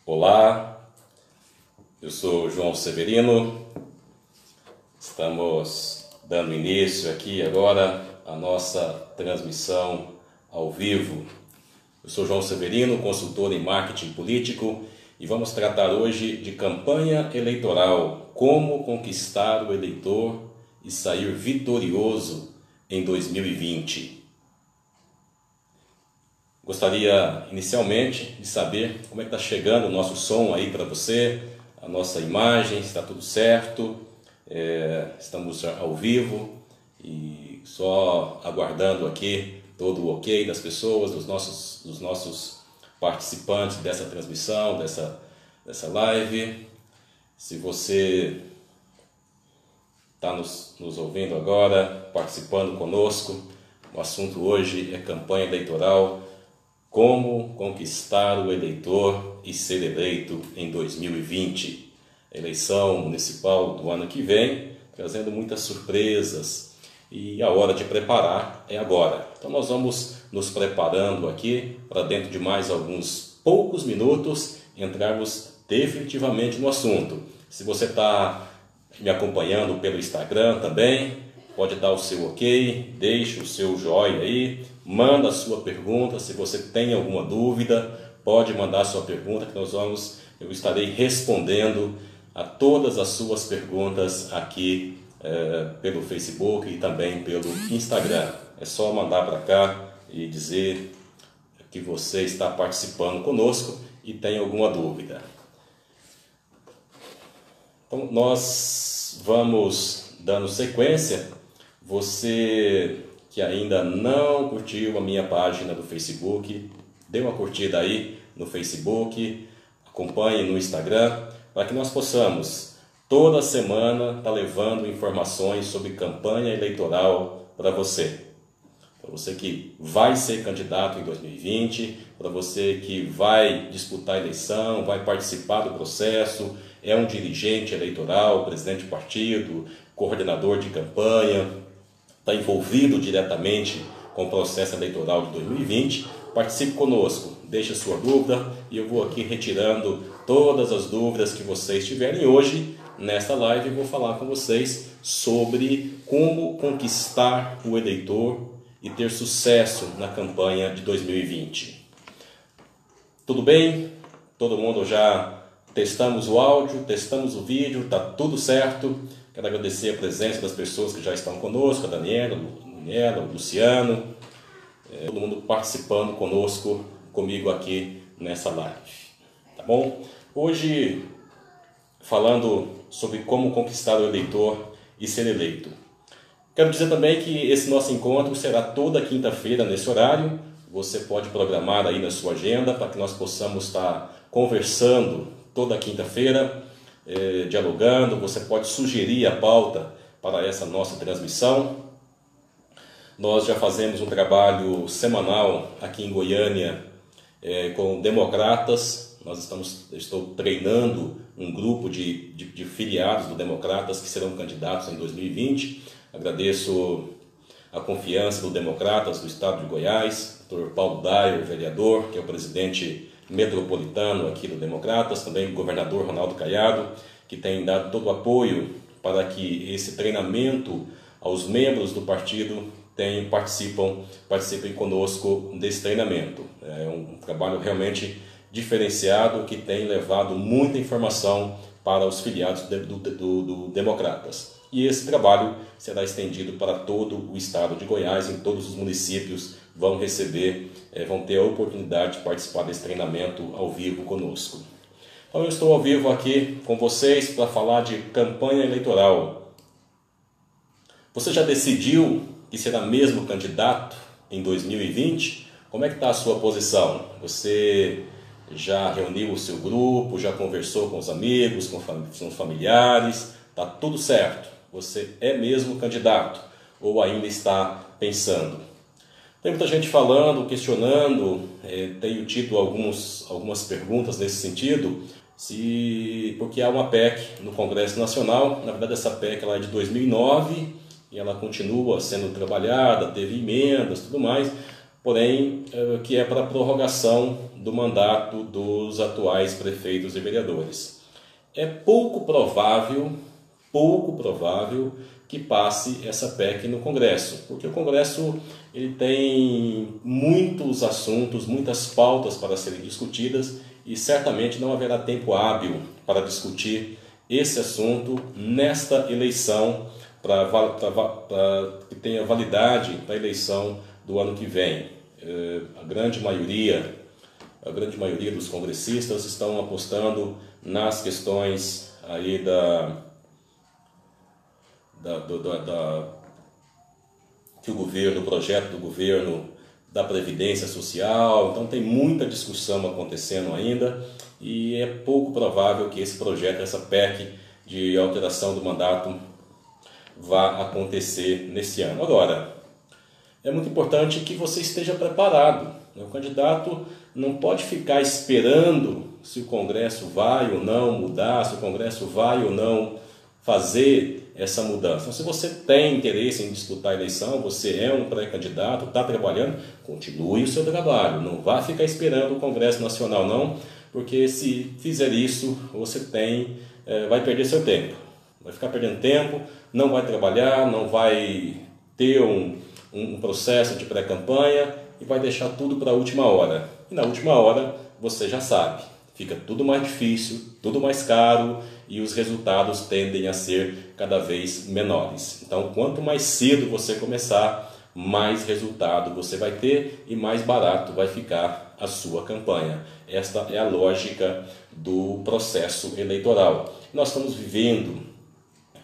Olá, eu sou João Severino, estamos dando início aqui agora à nossa transmissão ao vivo. Eu sou João Severino, consultor em marketing político e vamos tratar hoje de campanha eleitoral, como conquistar o eleitor e sair vitorioso em 2020. Gostaria inicialmente de saber como é que está chegando o nosso som aí para você, a nossa imagem, se está tudo certo, estamos ao vivo e só aguardando aqui todo o ok das pessoas, dos nossos participantes dessa transmissão, dessa live. Se você está nos ouvindo agora, participando conosco, o assunto hoje é campanha eleitoral. Como conquistar o eleitor e ser eleito em 2020. Eleição municipal do ano que vem, trazendo muitas surpresas. E a hora de preparar é agora. Então nós vamos nos preparando aqui para dentro de mais alguns poucos minutos entrarmos definitivamente no assunto. Se você está me acompanhando pelo Instagram também, pode dar o seu ok, deixe o seu joinha aí, manda a sua pergunta. Se você tem alguma dúvida, pode mandar a sua pergunta que eu estarei respondendo a todas as suas perguntas aqui pelo Facebook e também pelo Instagram. É só mandar para cá e dizer que você está participando conosco e tem alguma dúvida. Então nós vamos dando sequência. Você que ainda não curtiu a minha página do Facebook, dê uma curtida aí no Facebook, acompanhe no Instagram, para que nós possamos toda semana estar levando informações sobre campanha eleitoral para você. Para você que vai ser candidato em 2020, para você que vai disputar a eleição, vai participar do processo, é um dirigente eleitoral, presidente de partido, coordenador de campanha, está envolvido diretamente com o processo eleitoral de 2020, participe conosco, deixe a sua dúvida e eu vou aqui retirando todas as dúvidas que vocês tiverem. Hoje, nesta live, eu vou falar com vocês sobre como conquistar o eleitor e ter sucesso na campanha de 2020. Tudo bem? Todo mundo já testamos o áudio, testamos o vídeo, está tudo certo. Quero agradecer a presença das pessoas que já estão conosco, a Daniela, o Luciano, todo mundo participando comigo aqui nessa live. Tá bom? Hoje, falando sobre como conquistar o eleitor e ser eleito. Quero dizer também que esse nosso encontro será toda quinta-feira nesse horário. Você pode programar aí na sua agenda para que nós possamos estar conversando toda quinta-feira, dialogando. Você pode sugerir a pauta para essa nossa transmissão. Nós já fazemos um trabalho semanal aqui em Goiânia com democratas. Estou treinando um grupo de filiados do Democratas que serão candidatos em 2020. Agradeço a confiança do Democratas do Estado de Goiás, Dr. Paulo Dyer, vereador, que é o presidente metropolitano aqui do Democratas, também o governador Ronaldo Caiado, que tem dado todo o apoio para que esse treinamento aos membros do partido participem conosco desse treinamento. É um trabalho realmente diferenciado que tem levado muita informação para os filiados do Democratas. E esse trabalho será estendido para todo o estado de Goiás, em todos os municípios vão ter a oportunidade de participar desse treinamento ao vivo conosco. Então eu estou ao vivo aqui com vocês para falar de campanha eleitoral. Você já decidiu que será mesmo candidato em 2020? Como é que está a sua posição? Você já reuniu o seu grupo, já conversou com os amigos, com os familiares? Está tudo certo? Você é mesmo candidato ou ainda está pensando? Tem muita gente falando, questionando, tenho tido algumas perguntas nesse sentido, porque há uma PEC no Congresso Nacional. Na verdade essa PEC ela é de 2009 e ela continua sendo trabalhada, teve emendas, tudo mais, porém que é para a prorrogação do mandato dos atuais prefeitos e vereadores. É pouco provável que passe essa PEC no Congresso, porque o Congresso ele tem muitos assuntos, muitas pautas para serem discutidas e certamente não haverá tempo hábil para discutir esse assunto nesta eleição para que tenha validade para a eleição do ano que vem. A grande maioria dos congressistas estão apostando nas questões aí que o projeto do governo da Previdência Social, então tem muita discussão acontecendo ainda e é pouco provável que esse projeto, essa PEC de alteração do mandato vá acontecer nesse ano. Agora, é muito importante que você esteja preparado. O candidato não pode ficar esperando se o Congresso vai ou não mudar, se o Congresso vai ou não fazer essa mudança. Então, se você tem interesse em disputar a eleição, você é um pré-candidato, está trabalhando, continue o seu trabalho. Não vá ficar esperando o Congresso Nacional, não, porque se fizer isso, você vai perder seu tempo. Vai ficar perdendo tempo, não vai trabalhar, não vai ter um processo de pré-campanha e vai deixar tudo para a última hora. E na última hora, você já sabe, fica tudo mais difícil, tudo mais caro e os resultados tendem a ser cada vez menores. Então, quanto mais cedo você começar, mais resultado você vai ter e mais barato vai ficar a sua campanha. Esta é a lógica do processo eleitoral. Nós estamos vivendo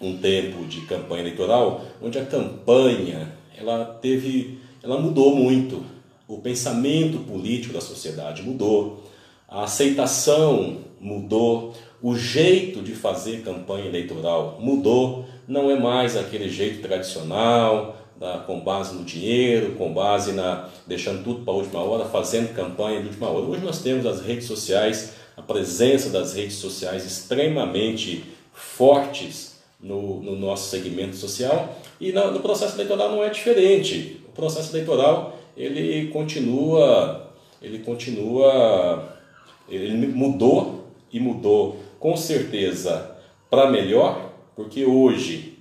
um tempo de campanha eleitoral onde a campanha ela mudou muito. O pensamento político da sociedade mudou, a aceitação mudou, o jeito de fazer campanha eleitoral mudou, não é mais aquele jeito tradicional, com base no dinheiro, com base deixando tudo para a última hora, fazendo campanha de última hora. Hoje nós temos as redes sociais, a presença das redes sociais extremamente fortes no nosso segmento social e no processo eleitoral não é diferente. O processo eleitoral ele mudou e mudou com certeza para melhor, porque hoje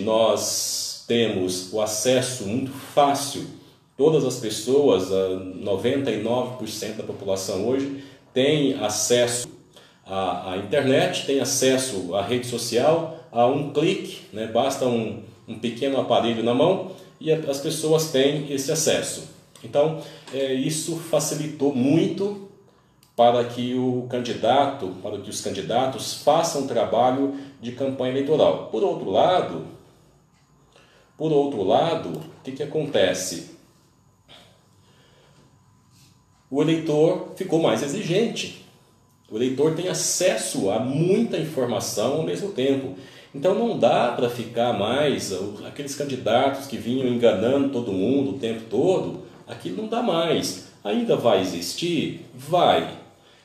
nós temos o acesso muito fácil, todas as pessoas, 99% da população hoje tem acesso à internet, tem acesso à rede social, a um clique, né? Basta um pequeno aparelho na mão e as pessoas têm esse acesso. Então, isso facilitou muito para que os candidatos façam trabalho de campanha eleitoral. Por outro lado, o que acontece? O eleitor ficou mais exigente. O eleitor tem acesso a muita informação ao mesmo tempo. Então não dá para ficar mais aqueles candidatos que vinham enganando todo mundo o tempo todo. Aquilo não dá mais. Ainda vai existir? Vai.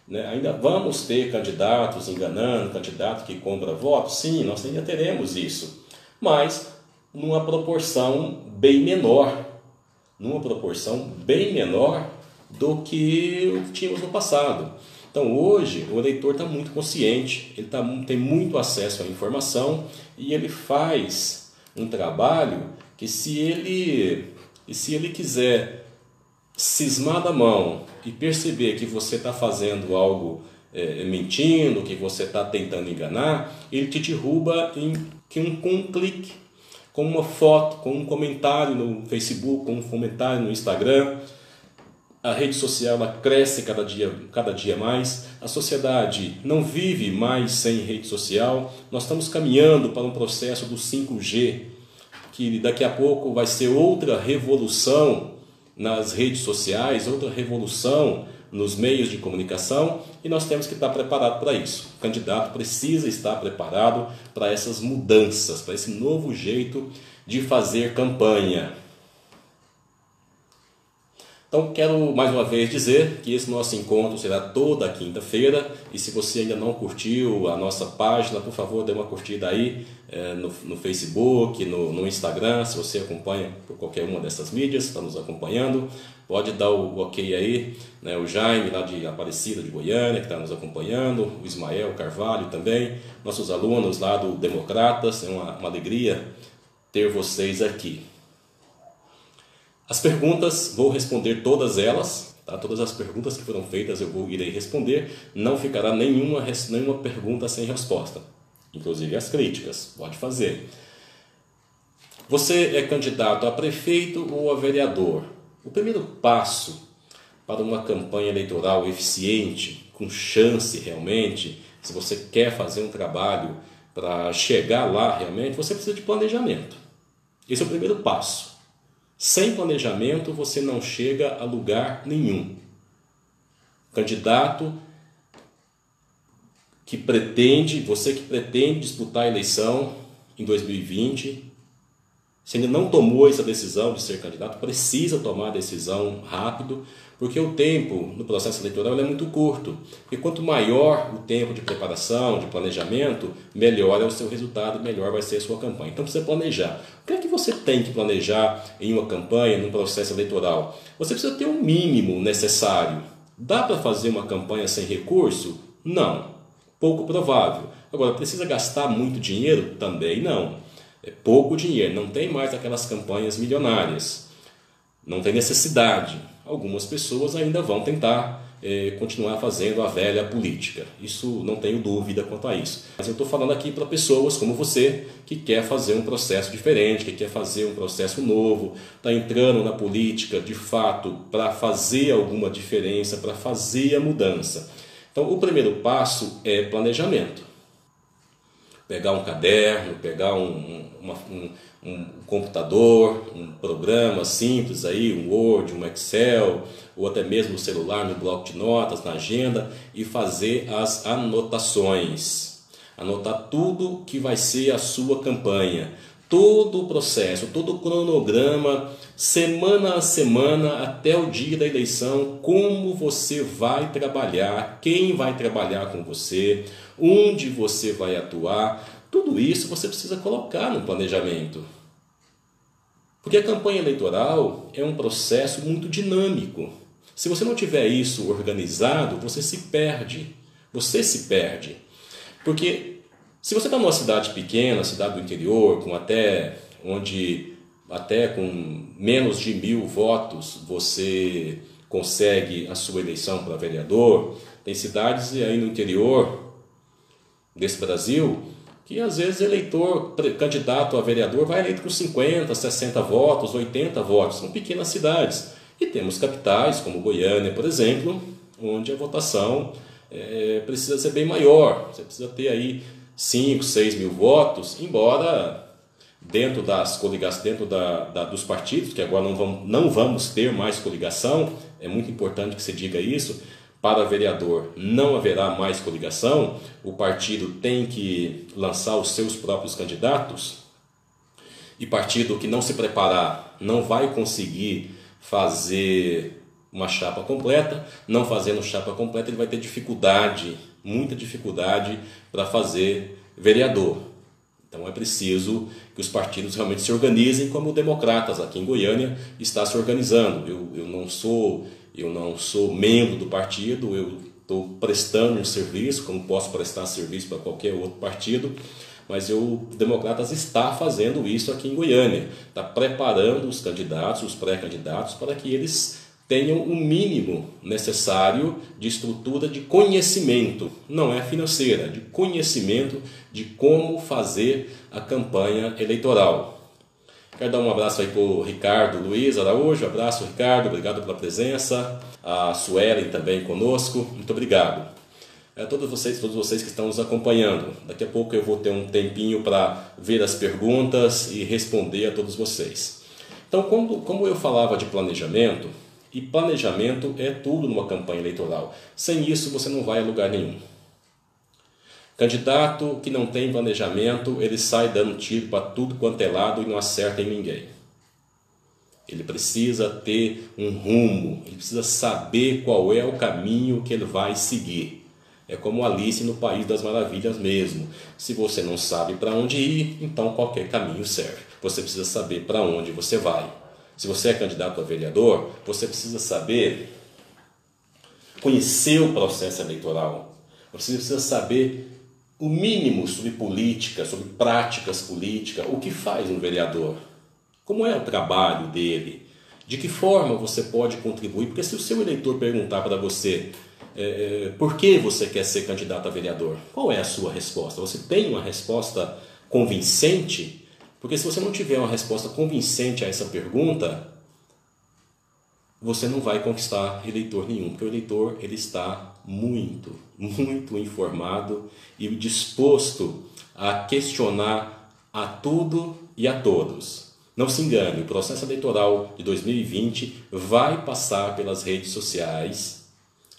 Né? Ainda vamos ter candidatos enganando, candidato que compra votos? Sim, nós ainda teremos isso. Mas numa proporção bem menor. Do que tínhamos no passado. Então hoje o eleitor está muito consciente, ele tem muito acesso à informação e ele faz um trabalho que se ele quiser cismar da mão e perceber que você está fazendo algo mentindo, que você está tentando enganar, ele te derruba com um clique, com uma foto, com um comentário no Facebook, com um comentário no Instagram. A rede social ela cresce cada dia mais, a sociedade não vive mais sem rede social, nós estamos caminhando para um processo do 5G, que daqui a pouco vai ser outra revolução nas redes sociais, outra revolução nos meios de comunicação e nós temos que estar preparados para isso. O candidato precisa estar preparado para essas mudanças, para esse novo jeito de fazer campanha. Então, quero mais uma vez dizer que esse nosso encontro será toda quinta-feira, e se você ainda não curtiu a nossa página, por favor, dê uma curtida aí no Facebook, no Instagram, se você acompanha por qualquer uma dessas mídias, está nos acompanhando, pode dar o ok aí, né? O Jaime lá de Aparecida, de Goiânia, que está nos acompanhando, o Ismael Carvalho também, nossos alunos lá do Democratas, é uma alegria ter vocês aqui. As perguntas, vou responder todas elas, tá? Todas as perguntas que foram feitas irei responder, não ficará nenhuma pergunta sem resposta, inclusive as críticas, pode fazer. Você é candidato a prefeito ou a vereador? O primeiro passo para uma campanha eleitoral eficiente, com chance realmente, se você quer fazer um trabalho para chegar lá realmente, você precisa de planejamento. Esse é o primeiro passo. Sem planejamento você não chega a lugar nenhum. Candidato você que pretende disputar a eleição em 2020, se ainda não tomou essa decisão de ser candidato, precisa tomar a decisão rápido, porque o tempo no processo eleitoral é muito curto. E quanto maior o tempo de preparação, de planejamento, melhor é o seu resultado, melhor vai ser a sua campanha. Então precisa planejar. O que é que você tem que planejar em uma campanha, num processo eleitoral? Você precisa ter um mínimo necessário. Dá para fazer uma campanha sem recurso? Não. Pouco provável. Agora, precisa gastar muito dinheiro? Também não. É pouco dinheiro, não tem mais aquelas campanhas milionárias, não tem necessidade. Algumas pessoas ainda vão tentar continuar fazendo a velha política, isso não tenho dúvida quanto a isso. Mas eu estou falando aqui para pessoas como você, que quer fazer um processo diferente, que quer fazer um processo novo, está entrando na política de fato para fazer alguma diferença, para fazer a mudança. Então o primeiro passo é planejamento. Pegar um caderno, pegar um computador, um programa simples aí, um Word, um Excel, ou até mesmo no celular, no bloco de notas, na agenda, e fazer as anotações. Anotar tudo que vai ser a sua campanha, todo o processo, todo o cronograma, semana a semana, até o dia da eleição, como você vai trabalhar, quem vai trabalhar com você, onde você vai atuar, tudo isso você precisa colocar no planejamento. Porque a campanha eleitoral é um processo muito dinâmico. Se você não tiver isso organizado, você se perde. Você se perde. Porque se você está numa cidade pequena, cidade do interior, até com menos de 1.000 votos você consegue a sua eleição para vereador, tem cidades aí no interior desse Brasil que às vezes candidato a vereador vai eleito com 50, 60 votos, 80 votos, são pequenas cidades. E temos capitais como Goiânia, por exemplo, onde a votação precisa ser bem maior, você precisa ter aí 5, 6 mil votos, embora dentro das coligações, dos partidos, que agora não vamos ter mais coligação, é muito importante que se diga isso. Para vereador não haverá mais coligação, o partido tem que lançar os seus próprios candidatos, e partido que não se preparar não vai conseguir fazer uma chapa completa. Não fazendo chapa completa, ele vai ter dificuldade, muita dificuldade para fazer vereador. Então é preciso que os partidos realmente se organizem, como o Democratas aqui em Goiânia está se organizando. Eu não sou membro do partido, eu estou prestando um serviço, como posso prestar serviço para qualquer outro partido, mas o Democratas está fazendo isso aqui em Goiânia, está preparando os candidatos, os pré-candidatos, para que eles tenham o mínimo necessário de estrutura de conhecimento, não é financeira, de conhecimento de como fazer a campanha eleitoral. Quero dar um abraço aí para o Ricardo Luiz Araújo. Abraço, Ricardo, obrigado pela presença. A Suelen também conosco, muito obrigado. Todos vocês que estão nos acompanhando. Daqui a pouco eu vou ter um tempinho para ver as perguntas e responder a todos vocês. Então, como eu falava de planejamento, e planejamento é tudo numa campanha eleitoral. Sem isso você não vai a lugar nenhum. Candidato que não tem planejamento, ele sai dando tiro para tudo quanto é lado e não acerta em ninguém. Ele precisa ter um rumo, ele precisa saber qual é o caminho que ele vai seguir. É como Alice no País das Maravilhas mesmo. Se você não sabe para onde ir, então qualquer caminho serve. Você precisa saber para onde você vai. Se você é candidato a vereador, você precisa saber, conhecer o processo eleitoral. Você precisa saber o mínimo sobre política, sobre práticas políticas, o que faz um vereador. Como é o trabalho dele? De que forma você pode contribuir? Porque se o seu eleitor perguntar para você por que você quer ser candidato a vereador, qual é a sua resposta? Você tem uma resposta convincente? Porque se você não tiver uma resposta convincente a essa pergunta, você não vai conquistar eleitor nenhum. Porque o eleitor ele está muito informado e disposto a questionar a tudo e a todos. Não se engane, o processo eleitoral de 2020 vai passar pelas redes sociais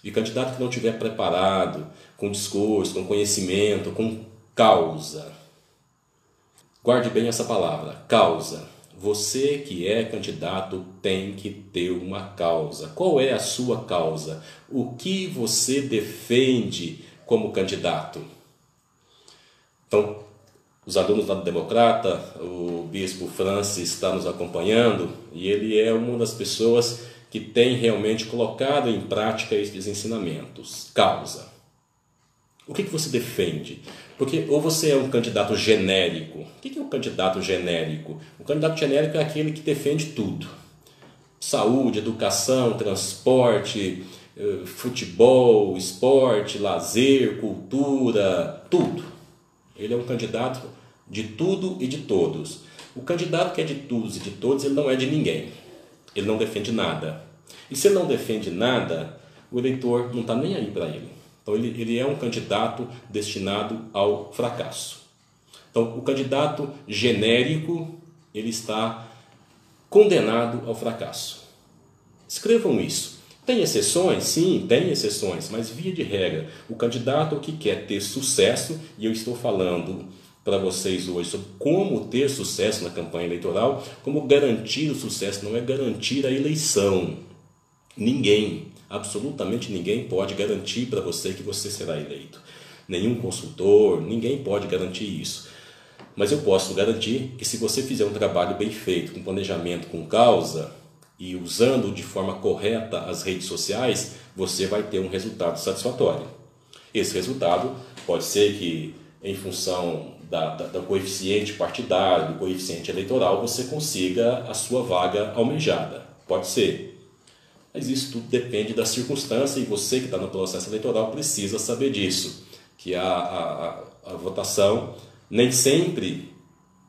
e candidato que não estiver preparado, com discurso, com conhecimento, com causa. Guarde bem essa palavra, causa. Você que é candidato tem que ter uma causa. Qual é a sua causa? O que você defende como candidato? Então, os alunos lá do Democrata, o bispo Francis está nos acompanhando e ele é uma das pessoas que tem realmente colocado em prática esses ensinamentos. Causa. O que você defende? Porque ou você é um candidato genérico. O que é um candidato genérico? O candidato genérico é aquele que defende tudo. Saúde, educação, transporte, futebol, esporte, lazer, cultura, tudo. Ele é um candidato de tudo e de todos. O candidato que é de todos e de todos, ele não é de ninguém. Ele não defende nada. E se ele não defende nada, o eleitor não está nem aí para ele. Então ele é um candidato destinado ao fracasso. Então o candidato genérico, ele está condenado ao fracasso. Escrevam isso. Tem exceções? Sim, tem exceções, mas via de regra, o candidato que quer ter sucesso, e eu estou falando para vocês hoje sobre como ter sucesso na campanha eleitoral, como garantir o sucesso, não é garantir a eleição. Ninguém, absolutamente ninguém pode garantir para você que você será eleito. Nenhum consultor, ninguém pode garantir isso. Mas eu posso garantir que se você fizer um trabalho bem feito, com planejamento, com causa, e usando de forma correta as redes sociais, você vai ter um resultado satisfatório. Esse resultado pode ser que, em função do coeficiente partidário, do coeficiente eleitoral, você consiga a sua vaga almejada. Pode ser. Mas isso tudo depende da circunstância e você que está no processo eleitoral precisa saber disso. Que a votação, nem sempre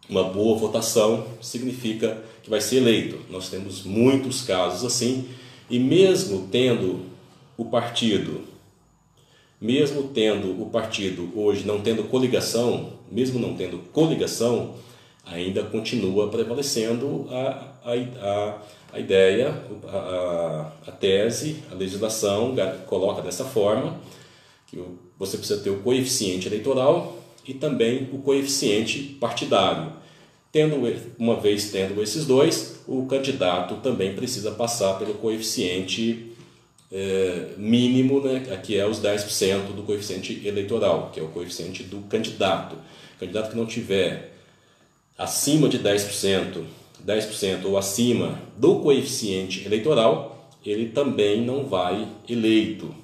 uma boa votação significa que vai ser eleito. Nós temos muitos casos assim, e mesmo tendo o partido hoje não tendo coligação, mesmo não tendo coligação, ainda continua prevalecendo a ideia, a tese, a legislação coloca dessa forma, que você precisa ter o coeficiente eleitoral e também o coeficiente partidário. Uma vez tendo esses dois, o candidato também precisa passar pelo coeficiente mínimo, né, que é os 10% do coeficiente eleitoral, que é o coeficiente do candidato. O candidato que não tiver acima de 10% ou acima do coeficiente eleitoral, ele também não vai eleito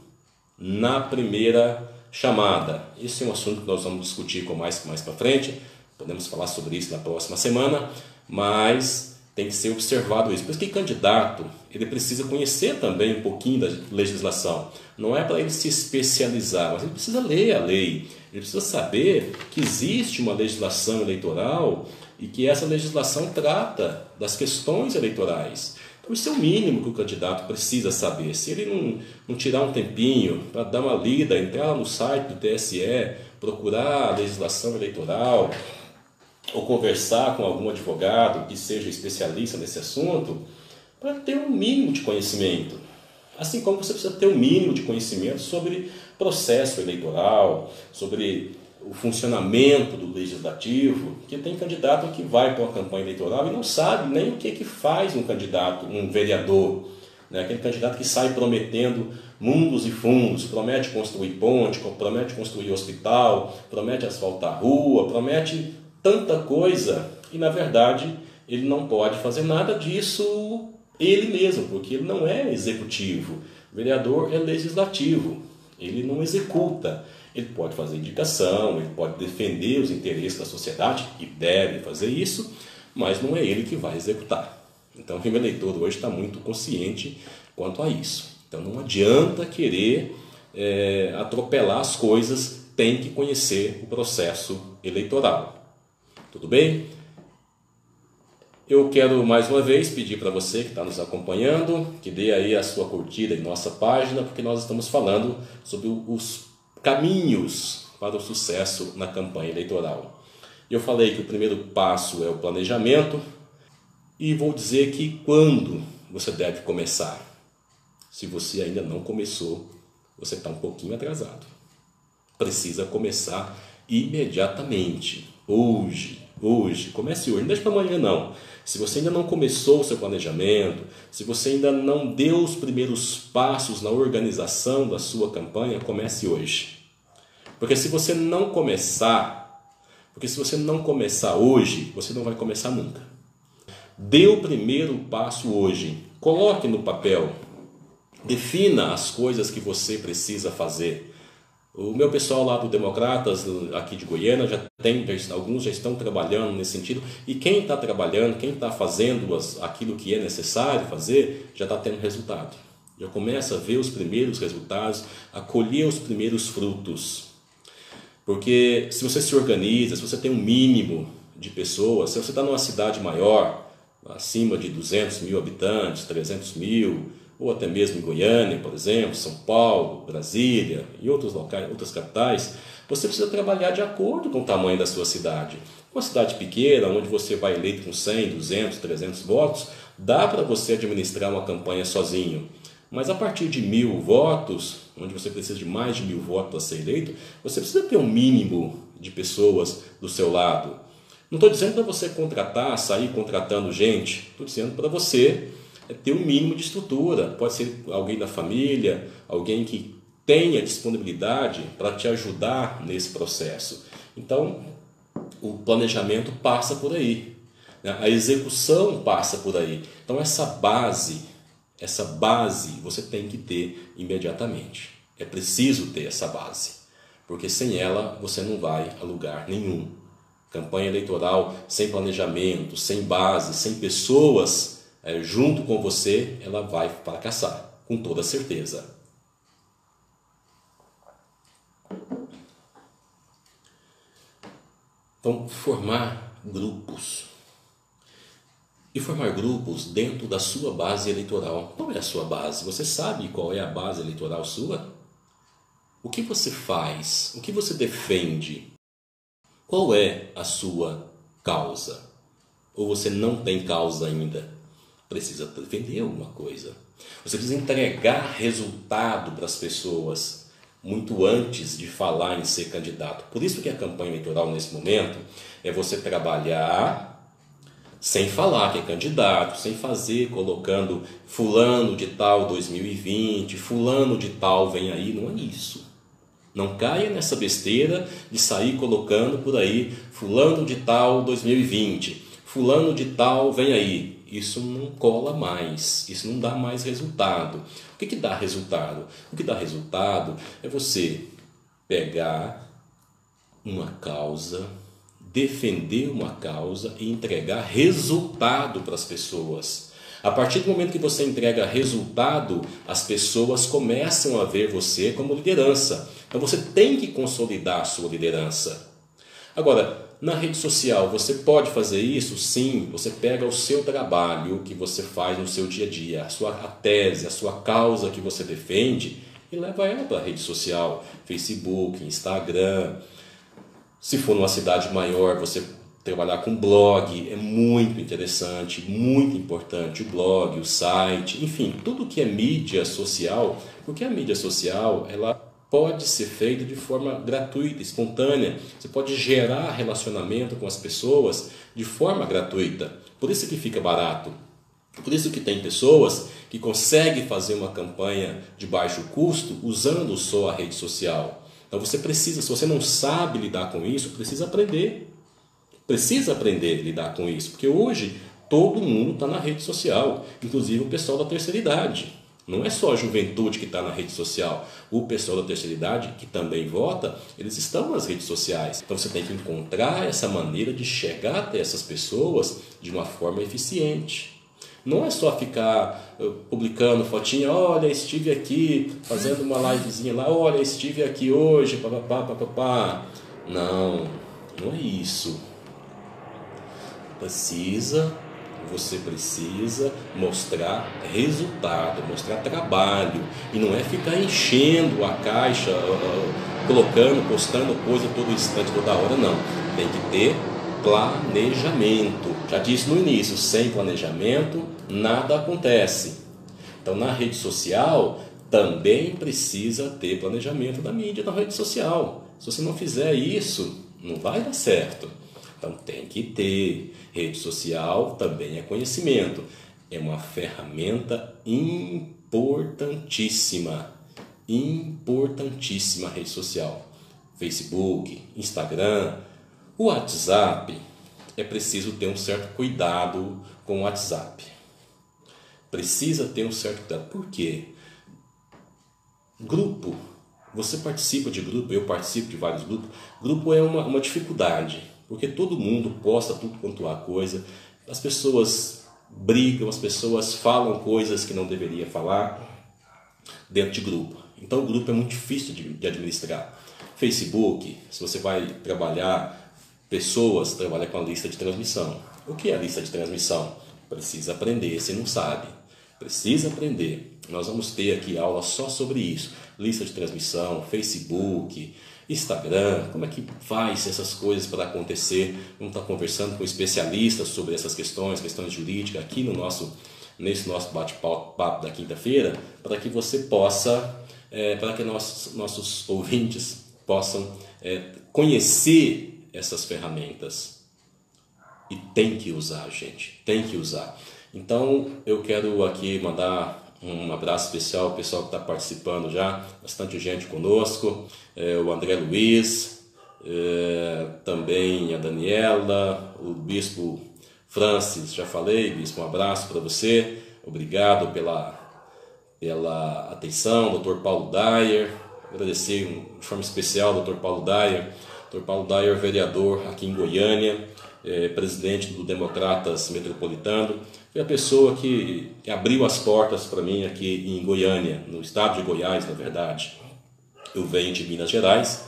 na primeira chamada. Esse é um assunto que nós vamos discutir mais para frente. Podemos falar sobre isso na próxima semana, mas tem que ser observado isso. Por isso que candidato, ele precisa conhecer também um pouquinho da legislação. Não é para ele se especializar, mas ele precisa ler a lei. Ele precisa saber que existe uma legislação eleitoral e que essa legislação trata das questões eleitorais. Então isso é o mínimo que o candidato precisa saber. Se ele não tirar um tempinho para dar uma lida, entrar no site do TSE, procurar a legislação eleitoral, ou conversar com algum advogado que seja especialista nesse assunto, para ter um mínimo de conhecimento. Assim como você precisa ter um mínimo de conhecimento sobre processo eleitoral, sobre o funcionamento do legislativo, que tem candidato que vai para uma campanha eleitoral e não sabe nem o que faz um candidato, um vereador, né? Aquele candidato que sai prometendo mundos e fundos, promete construir ponte, promete construir hospital, promete asfaltar rua, promete tanta coisa e na verdade ele não pode fazer nada disso ele mesmo, porque ele não é executivo. O vereador é legislativo, ele não executa. Ele pode fazer indicação, ele pode defender os interesses da sociedade e deve fazer isso, mas não é ele que vai executar. Então o eleitor hoje está muito consciente quanto a isso. Então não adianta querer atropelar as coisas, tem que conhecer o processo eleitoral. Tudo bem? Eu quero mais uma vez pedir para você que está nos acompanhando, que dê aí a sua curtida em nossa página, porque nós estamos falando sobre os caminhos para o sucesso na campanha eleitoral. Eu falei que o primeiro passo é o planejamento e vou dizer que quando você deve começar. Se você ainda não começou, você está um pouquinho atrasado. Precisa começar imediatamente, hoje. Comece hoje, não deixe para amanhã não. Se você ainda não começou o seu planejamento, se você ainda não deu os primeiros passos na organização da sua campanha, comece hoje. Porque se você não começar hoje, você não vai começar nunca. Dê o primeiro passo hoje. Coloque no papel. Defina as coisas que você precisa fazer. O meu pessoal lá do Democratas, aqui de Goiânia, alguns já estão trabalhando nesse sentido. E quem está trabalhando, quem está fazendo aquilo que é necessário fazer, já está tendo resultado. Já começa a ver os primeiros resultados, a colher os primeiros frutos. Porque se você se organiza, se você tem um mínimo de pessoas, se você está numa cidade maior, acima de 200 mil habitantes, 300 mil, ou até mesmo em Goiânia, por exemplo, São Paulo, Brasília e outros locais, outras capitais, você precisa trabalhar de acordo com o tamanho da sua cidade. Uma cidade pequena, onde você vai eleito com 100, 200, 300 votos, dá para você administrar uma campanha sozinho. Mas a partir de 1.000 votos, onde você precisa de mais de 1.000 votos para ser eleito, você precisa ter um mínimo de pessoas do seu lado. Não estou dizendo para você sair contratando gente, estou dizendo para você ter um mínimo de estrutura. Pode ser alguém da família, alguém que tenha disponibilidade para te ajudar nesse processo. Então, o planejamento passa por aí, né? A execução passa por aí. Então, essa base você tem que ter imediatamente. É preciso ter essa base, porque sem ela você não vai a lugar nenhum. Campanha eleitoral sem planejamento, sem base, sem pessoas junto com você, ela vai fracassar, com toda certeza. Então, formar grupos. E formar grupos dentro da sua base eleitoral. Qual é a sua base? Você sabe qual é a base eleitoral sua? O que você faz? O que você defende? Qual é a sua causa? Ou você não tem causa ainda? Precisa defender alguma coisa. Você precisa entregar resultado para as pessoas muito antes de falar em ser candidato. Por isso que a campanha eleitoral nesse momento é você trabalhar sem falar que é candidato, sem fazer, colocando fulano de tal 2020, fulano de tal vem aí, não é isso. Não caia nessa besteira de sair colocando por aí fulano de tal 2020, fulano de tal vem aí. Isso não cola mais, isso não dá mais resultado. O que dá resultado? O que dá resultado é você pegar uma causa, defender uma causa e entregar resultado para as pessoas. A partir do momento que você entrega resultado, as pessoas começam a ver você como liderança. Então você tem que consolidar a sua liderança. Agora, na rede social, você pode fazer isso? Sim, você pega o seu trabalho que você faz no seu dia a dia, a tese, a sua causa que você defende e leva ela para a rede social, Facebook, Instagram. Se for numa cidade maior, você trabalhar com blog é muito interessante, muito importante. O blog, o site, enfim, tudo que é mídia social, porque a mídia social, ela pode ser feita de forma gratuita, espontânea. Você pode gerar relacionamento com as pessoas de forma gratuita. Por isso que fica barato. Por isso que tem pessoas que conseguem fazer uma campanha de baixo custo usando só a rede social. Então você precisa, se você não sabe lidar com isso, precisa aprender. Precisa aprender a lidar com isso, porque hoje todo mundo está na rede social, inclusive o pessoal da terceira idade. Não é só a juventude que está na rede social. O pessoal da terceira idade, que também vota, eles estão nas redes sociais. Então você tem que encontrar essa maneira de chegar até essas pessoas de uma forma eficiente. Não é só ficar publicando fotinha, olha, estive aqui, fazendo uma livezinha lá, olha, estive aqui hoje, papapá, papapá. Não, não é isso. Você precisa mostrar resultado, mostrar trabalho, e não é ficar enchendo a caixa, colocando, postando coisa todo instante, toda hora, não. Tem que ter planejamento. Já disse no início, sem planejamento nada acontece. Então na rede social também precisa ter planejamento da mídia na rede social. Se você não fizer isso, não vai dar certo. Então tem que ter. Rede social também é conhecimento. É uma ferramenta importantíssima. Importantíssima a rede social. Facebook, Instagram, o WhatsApp. É preciso ter um certo cuidado com o WhatsApp. Precisa ter um certo cuidado. Por quê? Grupo. Você participa de grupo, eu participo de vários grupos. Grupo é uma dificuldade. Porque todo mundo posta tudo quanto há coisa, as pessoas brigam, as pessoas falam coisas que não deveriam falar dentro de grupo. Então o grupo é muito difícil de administrar. Facebook, se você vai trabalhar pessoas, trabalha com a lista de transmissão. O que é a lista de transmissão? Precisa aprender, se não sabe. Precisa aprender. Nós vamos ter aqui aula só sobre isso. Lista de transmissão, Facebook, Instagram, como é que faz essas coisas para acontecer? Vamos estar conversando com especialistas sobre essas questões jurídicas aqui nesse nosso bate-papo da quinta-feira, para que você possa, para que nossos ouvintes possam conhecer essas ferramentas. E tem que usar, gente, tem que usar. Então eu quero aqui mandar um abraço especial ao pessoal que está participando já, bastante gente conosco, o André Luiz, também a Daniela, o Bispo Francis, já falei, Bispo, um abraço para você, obrigado pela atenção, Dr. Paulo Dyer, agradecer de forma especial ao Dr. Paulo Dyer. Dr. Paulo Dyer, vereador aqui em Goiânia, presidente do Democratas Metropolitano, foi a pessoa que abriu as portas para mim aqui em Goiânia, no estado de Goiás, na verdade. Eu venho de Minas Gerais,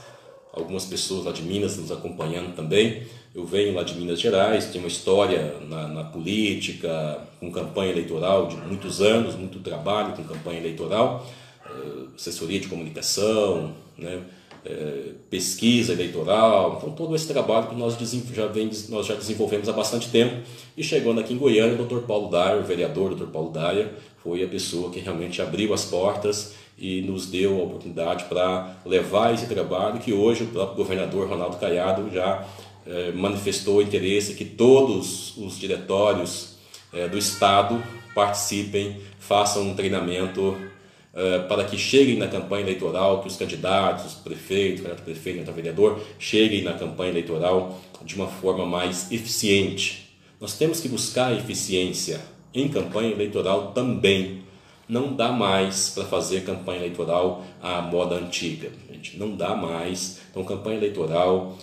algumas pessoas lá de Minas nos acompanhando também. Eu venho lá de Minas Gerais, tenho uma história na política, com campanha eleitoral de muitos anos, muito trabalho com campanha eleitoral, assessoria de comunicação, né? Pesquisa eleitoral, então todo esse trabalho que nós já desenvolvemos há bastante tempo. E chegando aqui em Goiânia, o Dr. Paulo Dyer, o vereador Dr. Paulo Dyer, foi a pessoa que realmente abriu as portas e nos deu a oportunidade para levar esse trabalho, que hoje o próprio governador Ronaldo Caiado já manifestou interesse que todos os diretórios do estado participem, façam um treinamento para que cheguem na campanha eleitoral, que os candidatos, os prefeitos, candidato prefeito, candidato vereador, cheguem na campanha eleitoral de uma forma mais eficiente. Nós temos que buscar a eficiência em campanha eleitoral também. Não dá mais para fazer campanha eleitoral à moda antiga, gente. Não dá mais. Então, campanha eleitoral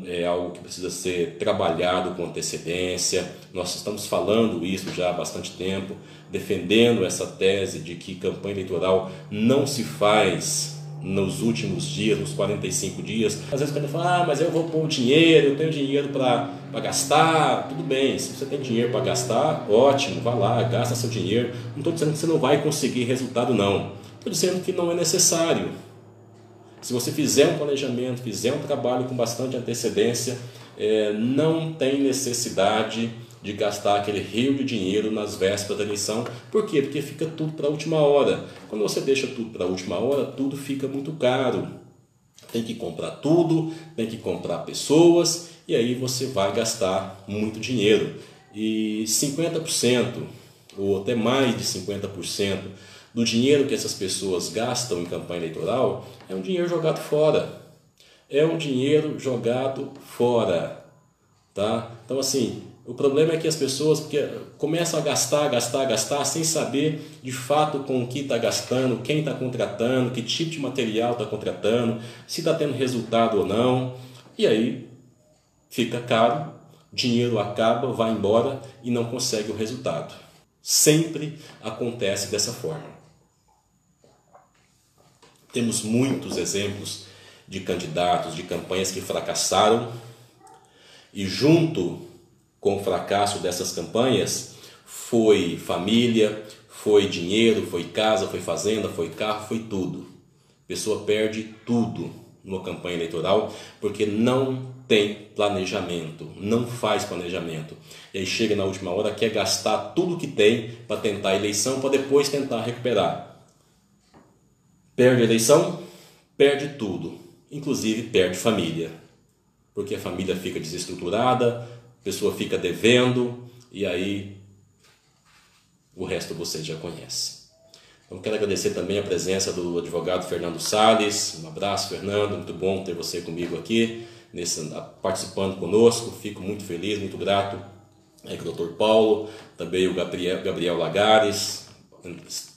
é algo que precisa ser trabalhado com antecedência. Nós estamos falando isso já há bastante tempo, defendendo essa tese de que campanha eleitoral não se faz nos últimos dias, nos 45 dias. Às vezes o cara fala, mas eu vou pôr o dinheiro, eu tenho dinheiro para gastar. Tudo bem, se você tem dinheiro para gastar, ótimo, vá lá, gasta seu dinheiro. Não estou dizendo que você não vai conseguir resultado, não. Estou dizendo que não é necessário. Se você fizer um planejamento, fizer um trabalho com bastante antecedência, não tem necessidade de gastar aquele rio de dinheiro nas vésperas da eleição. Por quê? Porque fica tudo para a última hora. Quando você deixa tudo para a última hora, tudo fica muito caro. Tem que comprar tudo, tem que comprar pessoas, e aí você vai gastar muito dinheiro. E 50% ou até mais de 50% do dinheiro que essas pessoas gastam em campanha eleitoral é um dinheiro jogado fora. É um dinheiro jogado fora, tá? Então assim, o problema é que as pessoas começam a gastar sem saber de fato com o que está gastando, quem está contratando, que tipo de material está contratando, se está tendo resultado ou não. E aí fica caro, dinheiro acaba, vai embora e não consegue o resultado. Sempre acontece dessa forma. Temos muitos exemplos de candidatos, de campanhas que fracassaram, e junto com o fracasso dessas campanhas foi família, foi dinheiro, foi casa, foi fazenda, foi carro, foi tudo. A pessoa perde tudo numa campanha eleitoral porque não tem planejamento, não faz planejamento. E aí chega na última hora, quer gastar tudo que tem para tentar a eleição, para depois tentar recuperar. Perde a eleição, perde tudo, inclusive perde família, porque a família fica desestruturada, a pessoa fica devendo, e aí o resto vocês já conhecem. Então quero agradecer também a presença do advogado Fernando Salles. Um abraço, Fernando, muito bom ter você comigo aqui, participando conosco. Fico muito feliz, muito grato aí com o Dr. Paulo, também o Gabriel Lagares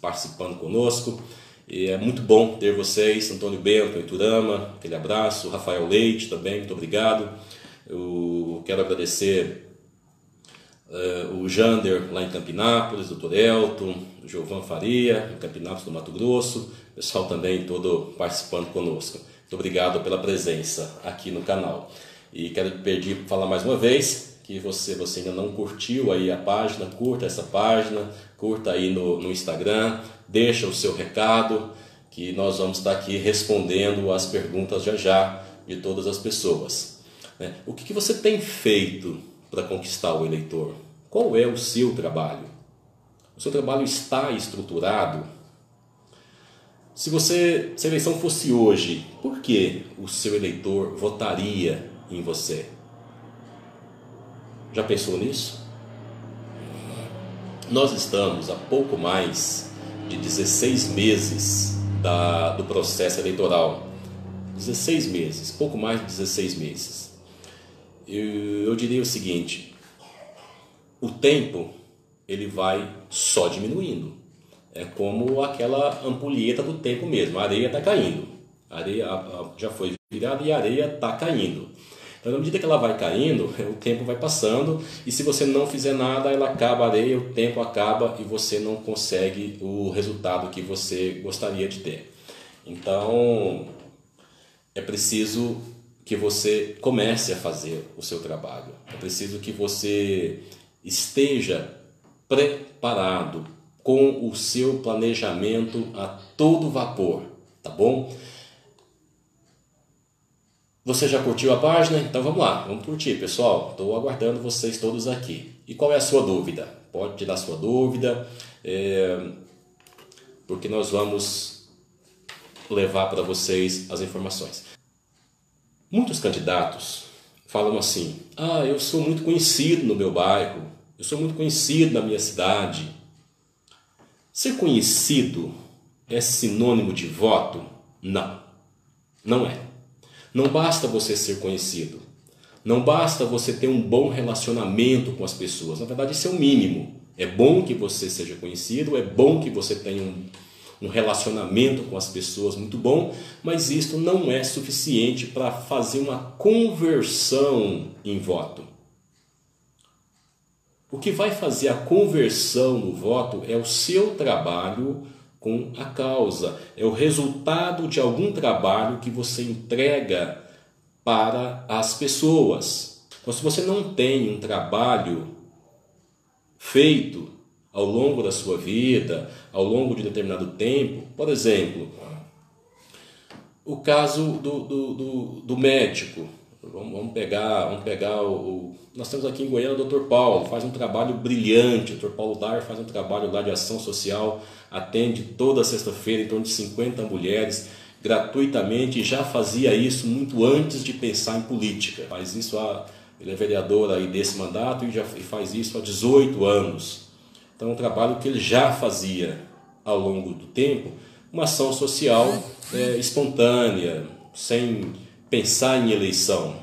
participando conosco. E é muito bom ter vocês, Antônio Bento, Iturama, aquele abraço, Rafael Leite também, muito obrigado. Eu quero agradecer o Jander lá em Campinápolis, Dr. Elton, o Giovan Faria, em Campinápolis do Mato Grosso, pessoal também todo participando conosco. Muito obrigado pela presença aqui no canal. E quero pedir para falar mais uma vez que você ainda não curtiu aí a página, curta essa página, curta aí no Instagram, deixa o seu recado, que nós vamos estar aqui respondendo as perguntas já de todas as pessoas. O que você tem feito para conquistar o eleitor? Qual é o seu trabalho? O seu trabalho está estruturado? Se a eleição fosse hoje, por que o seu eleitor votaria em você? Já pensou nisso? Nós estamos há pouco mais de 16 meses do processo eleitoral. 16 meses, pouco mais de 16 meses. Eu diria o seguinte: o tempo ele vai só diminuindo. É como aquela ampulheta do tempo mesmo. A areia está caindo. A areia já foi virada e a areia está caindo. Então, na medida que ela vai caindo, o tempo vai passando, e se você não fizer nada, ela acaba a areia, o tempo acaba e você não consegue o resultado que você gostaria de ter. Então, é preciso que você comece a fazer o seu trabalho. É preciso que você esteja preparado com o seu planejamento a todo vapor, tá bom? Você já curtiu a página? Então vamos lá, vamos curtir, pessoal. Estou aguardando vocês todos aqui. E qual é a sua dúvida? Pode tirar sua dúvida, porque nós vamos levar para vocês as informações. Muitos candidatos falam assim: eu sou muito conhecido no meu bairro, eu sou muito conhecido na minha cidade. Ser conhecido é sinônimo de voto? Não, não é. Não basta você ser conhecido, não basta você ter um bom relacionamento com as pessoas. Na verdade, isso é o mínimo. É bom que você seja conhecido, é bom que você tenha um relacionamento com as pessoas muito bom, mas isso não é suficiente para fazer uma conversão em voto. O que vai fazer a conversão no voto é o seu trabalho com a causa, é o resultado de algum trabalho que você entrega para as pessoas. Então, se você não tem um trabalho feito ao longo da sua vida, ao longo de determinado tempo, por exemplo, o caso do médico, Nós temos aqui em Goiânia o Dr. Paulo, faz um trabalho brilhante. O Dr. Paulo Dar faz um trabalho lá de ação social, atende toda sexta-feira em torno de 50 mulheres gratuitamente, e já fazia isso muito antes de pensar em política. Faz isso ele é vereador aí desse mandato e faz isso há 18 anos. Então é um trabalho que ele já fazia ao longo do tempo, uma ação social espontânea, sem pensar em eleição.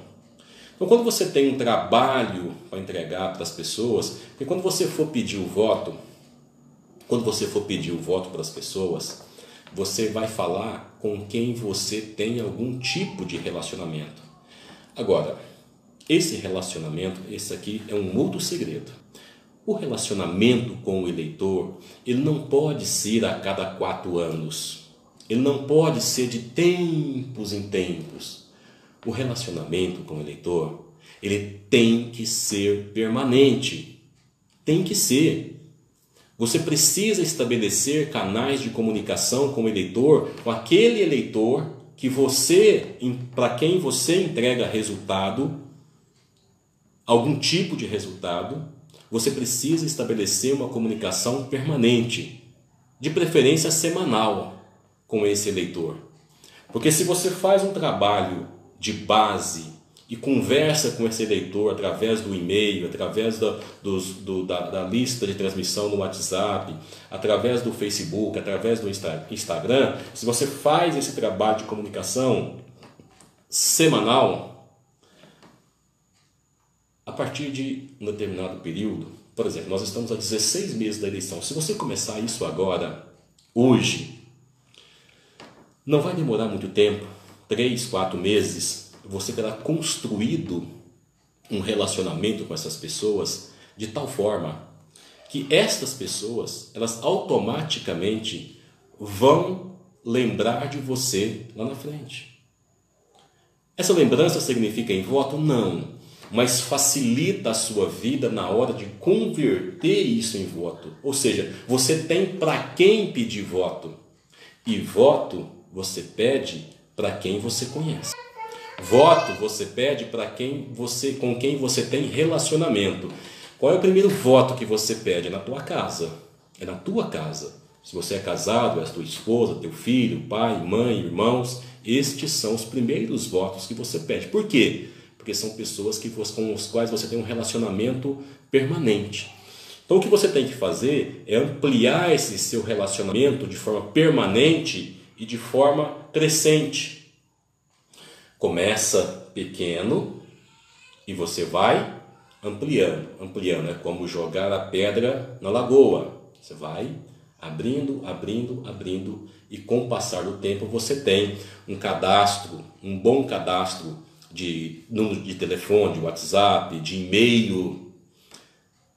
Então, quando você tem um trabalho para entregar para as pessoas, porque quando você for pedir o voto para as pessoas, você vai falar com quem você tem algum tipo de relacionamento. Agora, esse relacionamento, esse aqui é um outro segredo. O relacionamento com o eleitor, ele não pode ser a cada 4 anos. Ele não pode ser de tempos em tempos. O relacionamento com o eleitor, ele tem que ser permanente. Tem que ser. Você precisa estabelecer canais de comunicação com o eleitor, com aquele eleitor para quem você entrega resultado, algum tipo de resultado. Você precisa estabelecer uma comunicação permanente, de preferência semanal, com esse eleitor. Porque se você faz um trabalho de base e conversa com esse eleitor através do e-mail, através da lista de transmissão no WhatsApp, através do Facebook, através do Instagram, se você faz esse trabalho de comunicação semanal, a partir de um determinado período, por exemplo, nós estamos a 16 meses da eleição. Se você começar isso agora, hoje, não vai demorar muito tempo, 3, 4 meses, você terá construído um relacionamento com essas pessoas de tal forma que estas pessoas, elas automaticamente vão lembrar de você lá na frente. Essa lembrança significa em voto? Não. Mas facilita a sua vida na hora de converter isso em voto. Ou seja, você tem para quem pedir voto. E voto você pede para quem você conhece. Voto você pede para com quem você tem relacionamento. Qual é o primeiro voto que você pede? É na tua casa. É na tua casa. Se você é casado, é a tua esposa, teu filho, pai, mãe, irmãos. Estes são os primeiros votos que você pede. Por quê? Porque são pessoas com as quais você tem um relacionamento permanente. Então o que você tem que fazer é ampliar esse seu relacionamento de forma permanente e de forma crescente. Começa pequeno e você vai ampliando. Ampliando é como jogar a pedra na lagoa. Você vai abrindo, e com o passar do tempo você tem um cadastro, um bom cadastro de número de telefone, de WhatsApp, de e-mail.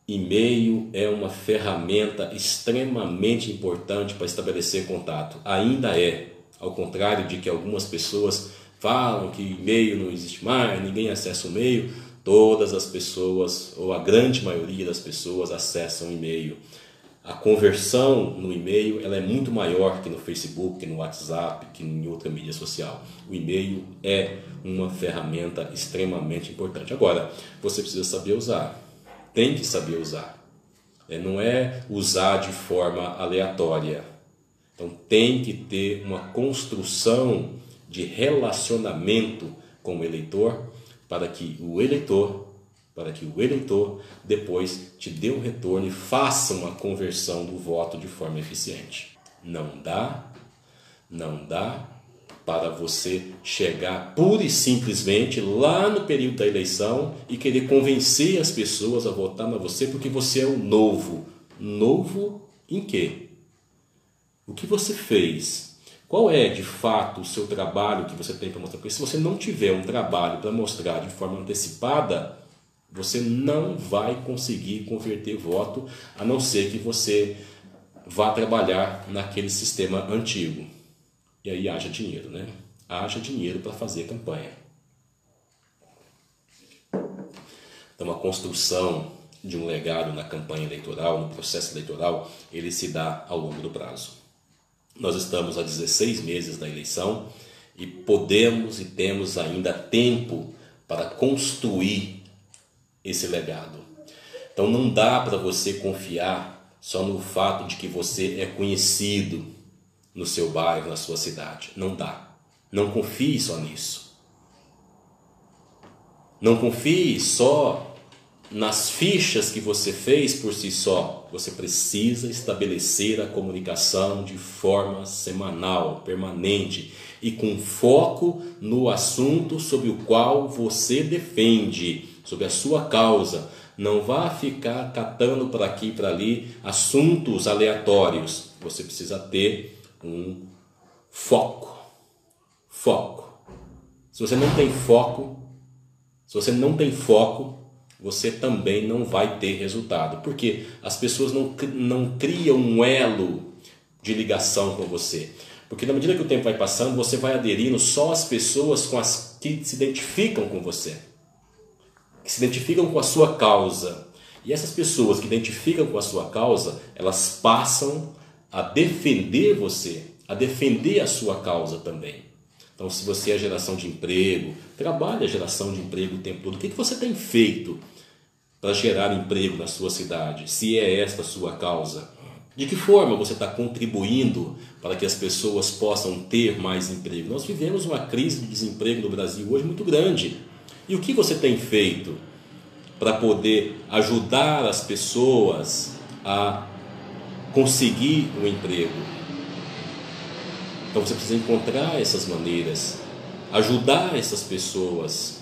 E-mail é uma ferramenta extremamente importante para estabelecer contato. Ainda é, ao contrário de que algumas pessoas falam que e-mail não existe mais, ninguém acessa o e-mail. Todas as pessoas, ou a grande maioria das pessoas, acessam e-mail. A conversão no e-mail ela é muito maior que no Facebook, que no WhatsApp, que em outra mídia social. O e-mail é uma ferramenta extremamente importante. Agora, você precisa saber usar. Tem que saber usar. Não é usar de forma aleatória. Então, tem que ter uma construção de relacionamento com o eleitor para que o eleitor depois te dê um retorno e faça uma conversão do voto de forma eficiente. Não dá para você chegar pura e simplesmente lá no período da eleição e querer convencer as pessoas a votar em você porque você é o novo. Novo em quê? O que você fez? Qual é, de fato, o seu trabalho que você tem para mostrar? Porque se você não tiver um trabalho para mostrar de forma antecipada, você não vai conseguir converter voto, a não ser que você vá trabalhar naquele sistema antigo. E aí haja dinheiro, né? Haja dinheiro para fazer campanha. Então, a construção de um legado na campanha eleitoral, no processo eleitoral, ele se dá ao longo do prazo. Nós estamos a 16 meses da eleição e podemos e temos ainda tempo para construir esse legado. Então não dá para você confiar só no fato de que você é conhecido no seu bairro, na sua cidade. Não dá. Não confie só nisso. Não confie só nas fichas que você fez por si só. Você precisa estabelecer a comunicação de forma semanal, permanente e com foco no assunto sobre o qual você defende, sobre a sua causa. Não vá ficar catando para aqui e para ali assuntos aleatórios. Você precisa ter um foco. Foco. Se você não tem foco, você também não vai ter resultado. Porque as pessoas não criam um elo de ligação com você. Porque na medida que o tempo vai passando, você vai aderindo só às pessoas com as que se identificam com você, que se identificam com a sua causa. E essas pessoas que identificam com a sua causa, elas passam a defender você, a defender a sua causa também. Então, se você é geração de emprego, trabalhe a geração de emprego o tempo todo. O que você tem feito para gerar emprego na sua cidade, se é esta a sua causa? De que forma você está contribuindo para que as pessoas possam ter mais emprego? Nós vivemos uma crise de desemprego no Brasil hoje muito grande. E o que você tem feito para poder ajudar as pessoas a conseguir um emprego? Então você precisa encontrar essas maneiras, ajudar essas pessoas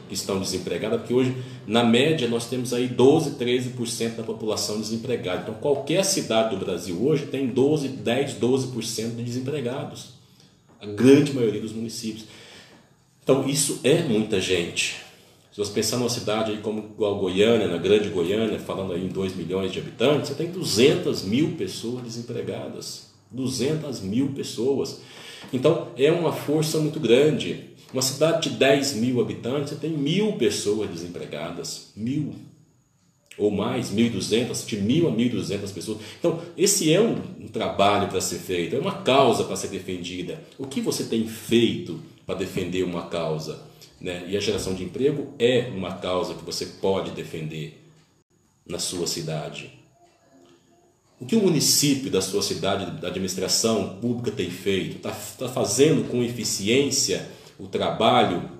que estão desempregadas, porque hoje, na média, nós temos aí 12, 13% da população desempregada. Então qualquer cidade do Brasil hoje tem 10, 12% de desempregados, a grande maioria dos municípios. Então isso é muita gente. Se você pensar numa cidade aí como igual Goiânia, na grande Goiânia, falando aí em 2 milhões de habitantes, você tem 200 mil pessoas desempregadas. 200 mil pessoas. Então é uma força muito grande. Uma cidade de 10 mil habitantes, você tem 1.000 pessoas desempregadas. 1.000 ou mais, 1.200, de 1.000 a 1.200 pessoas. Então esse é um trabalho para ser feito, é uma causa para ser defendida. O que você tem feito para defender uma causa? Né? E a geração de emprego é uma causa que você pode defender na sua cidade. O que o município da sua cidade, da administração pública tem feito? Está fazendo com eficiência o trabalho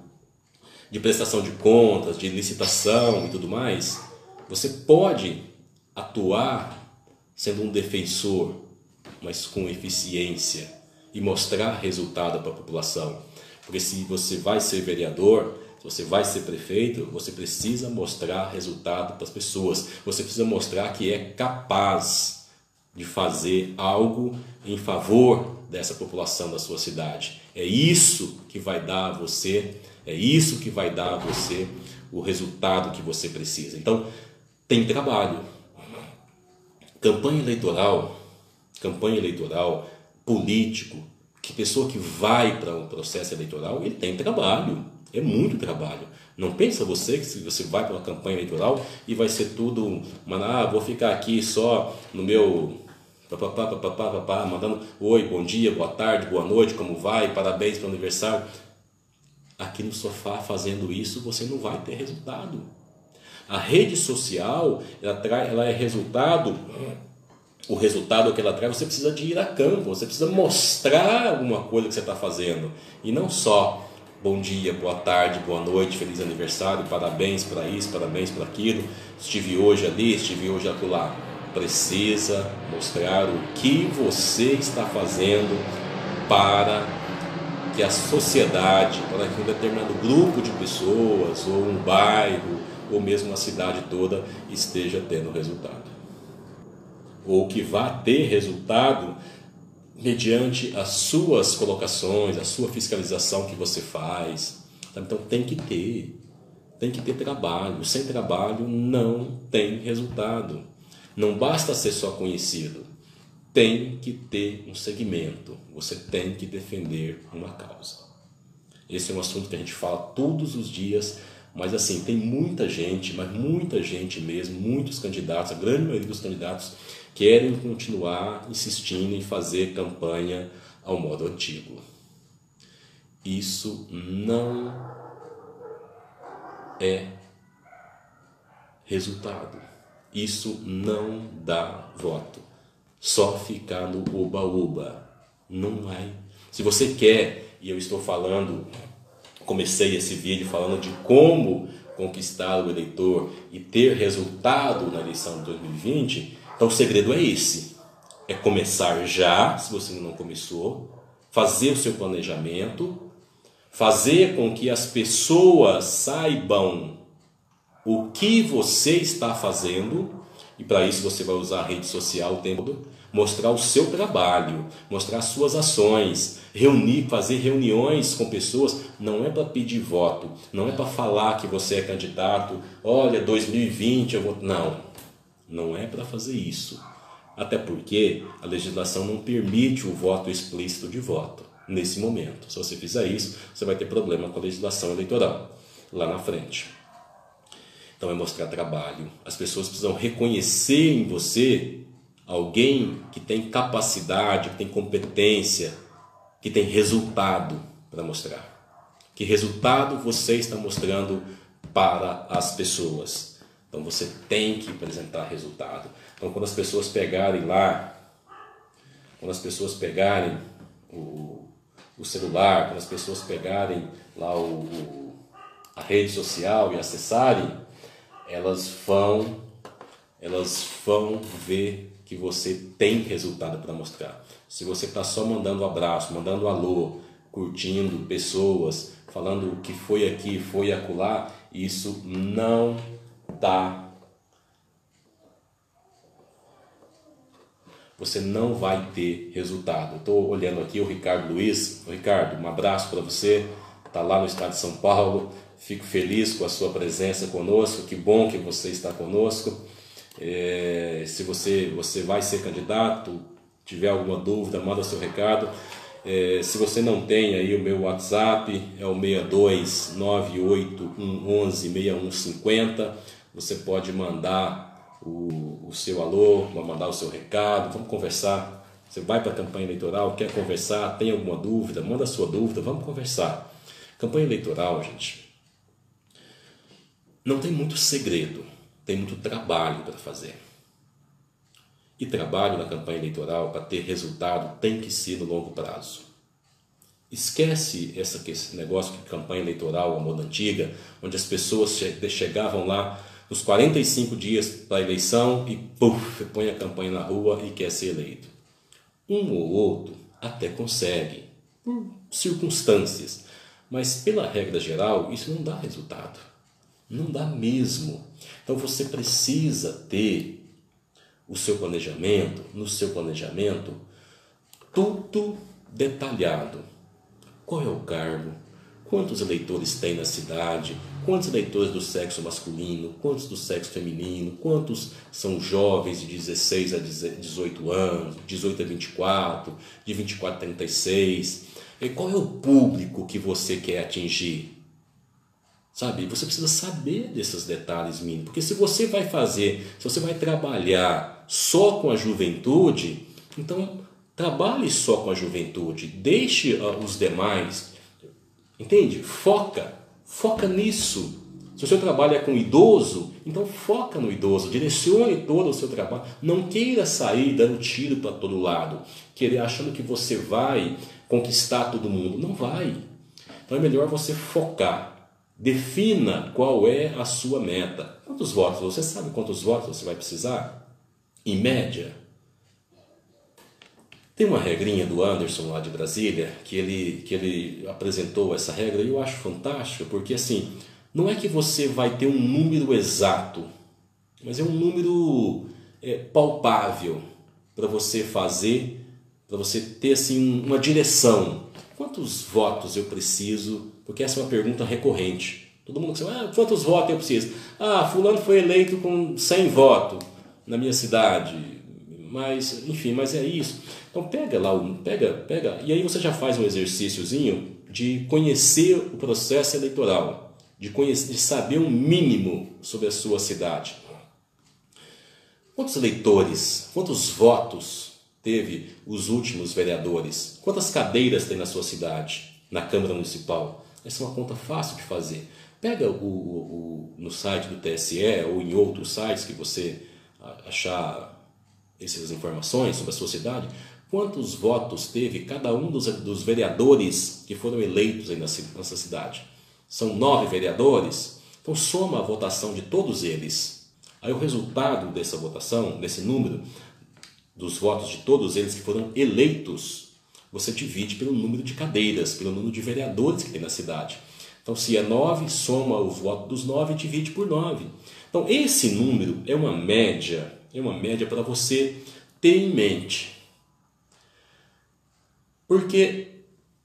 de prestação de contas, de licitação e tudo mais? Você pode atuar sendo um defensor, mas com eficiência e mostrar resultado para a população. Porque se você vai ser vereador, se você vai ser prefeito, você precisa mostrar resultado para as pessoas. Você precisa mostrar que é capaz de fazer algo em favor dessa população da sua cidade. É isso que vai dar a você, o resultado que você precisa. Então, tem trabalho. Campanha eleitoral, político, que pessoa que vai para um processo eleitoral, ele tem trabalho, é muito trabalho. Não pensa você que se você vai para uma campanha eleitoral e vai ser tudo, vou ficar aqui só no meu mandando oi, bom dia, boa tarde, boa noite, como vai, parabéns para o aniversário. Aqui no sofá fazendo isso, você não vai ter resultado. A rede social, ela é resultado. O resultado que ela traz, você precisa de ir a campo, você precisa mostrar alguma coisa que você está fazendo. E não só bom dia, boa tarde, boa noite, feliz aniversário, parabéns para isso, parabéns para aquilo, estive hoje ali, estive hoje acolá. Precisa mostrar o que você está fazendo para que a sociedade, para que um determinado grupo de pessoas, ou um bairro, ou mesmo a cidade toda esteja tendo resultado. Ou que vá ter resultado mediante as suas colocações, a sua fiscalização que você faz. Então tem que ter trabalho. Sem trabalho não tem resultado. Não basta ser só conhecido, tem que ter um segmento, você tem que defender uma causa. Esse é um assunto que a gente fala todos os dias, mas assim, tem muita gente, mas muita gente mesmo, muitos candidatos, a grande maioria dos candidatos querem continuar insistindo em fazer campanha ao modo antigo. Isso não é resultado. Isso não dá voto. Só ficar no oba-oba. Não vai. Se você quer, e eu estou falando, comecei esse vídeo falando de como conquistar o eleitor e ter resultado na eleição de 2020, então o segredo é esse. É começar já, se você não começou, fazer o seu planejamento, fazer com que as pessoas saibam o que você está fazendo, e para isso você vai usar a rede social o tempo todo, mostrar o seu trabalho, mostrar as suas ações, fazer reuniões com pessoas. Não é para pedir voto, não é para falar que você é candidato, olha, 2020 eu vou... Não é para fazer isso. Até porque a legislação não permite o voto explícito de voto nesse momento. Se você fizer isso, você vai ter problema com a legislação eleitoral lá na frente. Então é mostrar trabalho. As pessoas precisam reconhecer em você alguém que tem capacidade, que tem competência, que tem resultado para mostrar. Que resultado você está mostrando para as pessoas. Então você tem que apresentar resultado. Então quando as pessoas pegarem lá, quando as pessoas pegarem o celular, quando as pessoas pegarem lá a rede social e acessarem, elas vão ver que você tem resultado para mostrar. Se você está só mandando abraço, mandando alô, curtindo pessoas, falando o que foi aqui, foi acolá, isso não dá. Você não vai ter resultado. Estou olhando aqui o Ricardo Luiz. Ricardo, um abraço para você. Está lá no estado de São Paulo. Fico feliz com a sua presença conosco. Que bom que você está conosco. Se você vai ser candidato, tiver alguma dúvida, manda seu recado. Se você não tem aí o meu WhatsApp, é o 62981116150. Você pode mandar o seu alô, mandar o seu recado, vamos conversar. Você vai para a campanha eleitoral, quer conversar, tem alguma dúvida, manda a sua dúvida, vamos conversar. Campanha eleitoral, gente, não tem muito segredo, tem muito trabalho para fazer. E trabalho na campanha eleitoral, para ter resultado, tem que ser no longo prazo. Esquece esse negócio de campanha eleitoral, a moda antiga, onde as pessoas chegavam lá nos 45 dias para a eleição e põe a campanha na rua e quer ser eleito. Um ou outro até consegue, por circunstâncias, mas pela regra geral isso não dá resultado. Não dá mesmo. Então você precisa ter o seu planejamento, no seu planejamento, tudo detalhado. Qual é o cargo? Quantos eleitores tem na cidade? Quantos eleitores do sexo masculino? Quantos do sexo feminino? Quantos são jovens de 16 a 18 anos, 18 a 24, de 24 a 36? E qual é o público que você quer atingir? Sabe, você precisa saber desses detalhes mínimos, porque se você vai trabalhar só com a juventude, então trabalhe só com a juventude, deixe os demais, entende? Foca nisso. Se o seu trabalho é com idoso, então foca no idoso, direcione todo o seu trabalho, não queira sair dando tiro para todo lado, achando que você vai conquistar todo mundo, não vai. Então é melhor você focar. Defina qual é a sua meta. Quantos votos? Você sabe quantos votos você vai precisar? Em média. Tem uma regrinha do Anderson lá de Brasília, que ele apresentou essa regra e eu acho fantástica, porque assim, não é que você vai ter um número exato, mas é um número palpável para você fazer, para você ter assim uma direção. Quantos votos eu preciso? Porque essa é uma pergunta recorrente. Todo mundo diz, quantos votos eu preciso? Fulano foi eleito com 100 votos na minha cidade. Mas, enfim, mas é isso. Então pega lá, e aí você já faz um exercíciozinho de conhecer o processo eleitoral, de saber um mínimo sobre a sua cidade. Quantos eleitores, quantos votos teve os últimos vereadores? Quantas cadeiras tem na sua cidade, na Câmara Municipal? Essa é uma conta fácil de fazer. Pega no site do TSE ou em outros sites que você achar essas informações sobre a sociedade, quantos votos teve cada um dos vereadores que foram eleitos aí nessa cidade. São 9 vereadores, então soma a votação de todos eles. Aí o resultado dessa votação, desse número, dos votos de todos eles que foram eleitos, você divide pelo número de cadeiras, pelo número de vereadores que tem na cidade. Então, se é 9, soma os votos dos 9 e divide por 9. Então, esse número é uma média para você ter em mente. Porque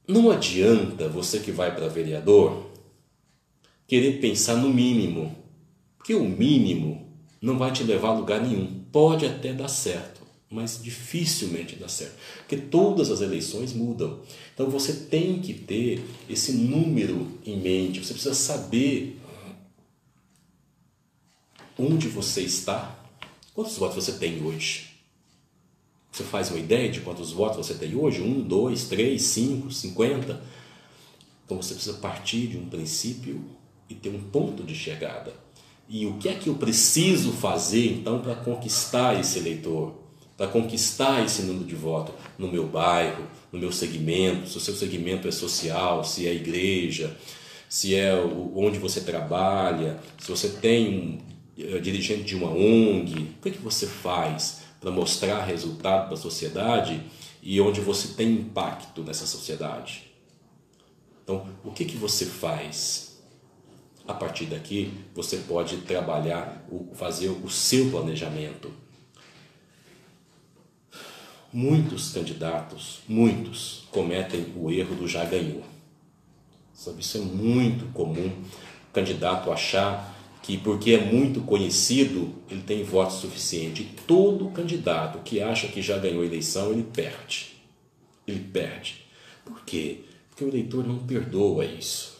não adianta você que vai para vereador querer pensar no mínimo, porque o mínimo não vai te levar a lugar nenhum. Pode até dar certo, mas dificilmente dá certo, porque todas as eleições mudam. Então você tem que ter esse número em mente, você precisa saber onde você está, quantos votos você tem hoje. Você faz uma ideia de quantos votos você tem hoje? 1, 2, 3, 5, 50? Então você precisa partir de um princípio e ter um ponto de chegada. E o que é que eu preciso fazer então para conquistar esse eleitor? Para conquistar esse número de votos no meu bairro, no meu segmento, se o seu segmento é social, se é igreja, se é onde você trabalha, se você tem dirigente de uma ONG, o que você faz para mostrar resultado para a sociedade e onde você tem impacto nessa sociedade? Então, o que você faz? A partir daqui, você pode trabalhar, fazer o seu planejamento. Muitos candidatos, cometem o erro do já ganhou. Sabe, isso é muito comum, o candidato achar que porque é muito conhecido, ele tem voto suficiente. E todo candidato que acha que já ganhou a eleição, ele perde. Ele perde. Por quê? Porque o eleitor não perdoa isso.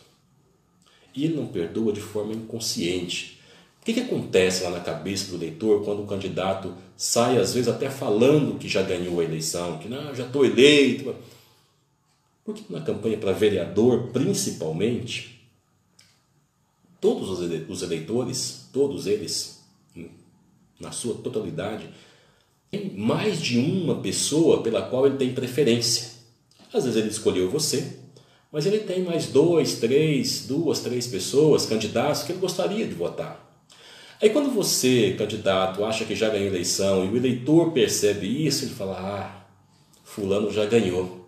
E ele não perdoa de forma inconsciente. O que acontece lá na cabeça do eleitor quando o candidato sai, às vezes, até falando que já ganhou a eleição, que não, já estou eleito? Porque na campanha para vereador, principalmente, todos os eleitores, todos eles, na sua totalidade, tem mais de uma pessoa pela qual ele tem preferência. Às vezes ele escolheu você, mas ele tem mais 2, 3, 2, 3 pessoas, candidatos, que ele gostaria de votar. Aí quando você, candidato, acha que já ganhou a eleição e o eleitor percebe isso, ele fala, fulano já ganhou,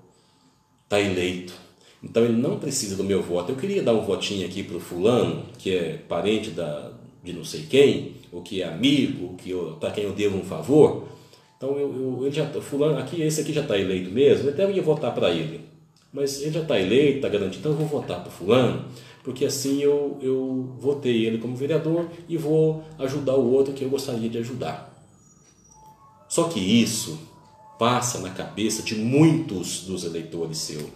está eleito. Então ele não precisa do meu voto. Eu queria dar um votinho aqui para o fulano, que é parente de não sei quem, ou que é amigo, para quem eu devo um favor. Então fulano aqui, esse aqui já está eleito mesmo, eu até ia votar para ele. Mas ele já está eleito, está garantido, então eu vou votar para fulano, porque assim eu votei ele como vereador e vou ajudar o outro que eu gostaria de ajudar. Só que isso passa na cabeça de muitos dos eleitores seus.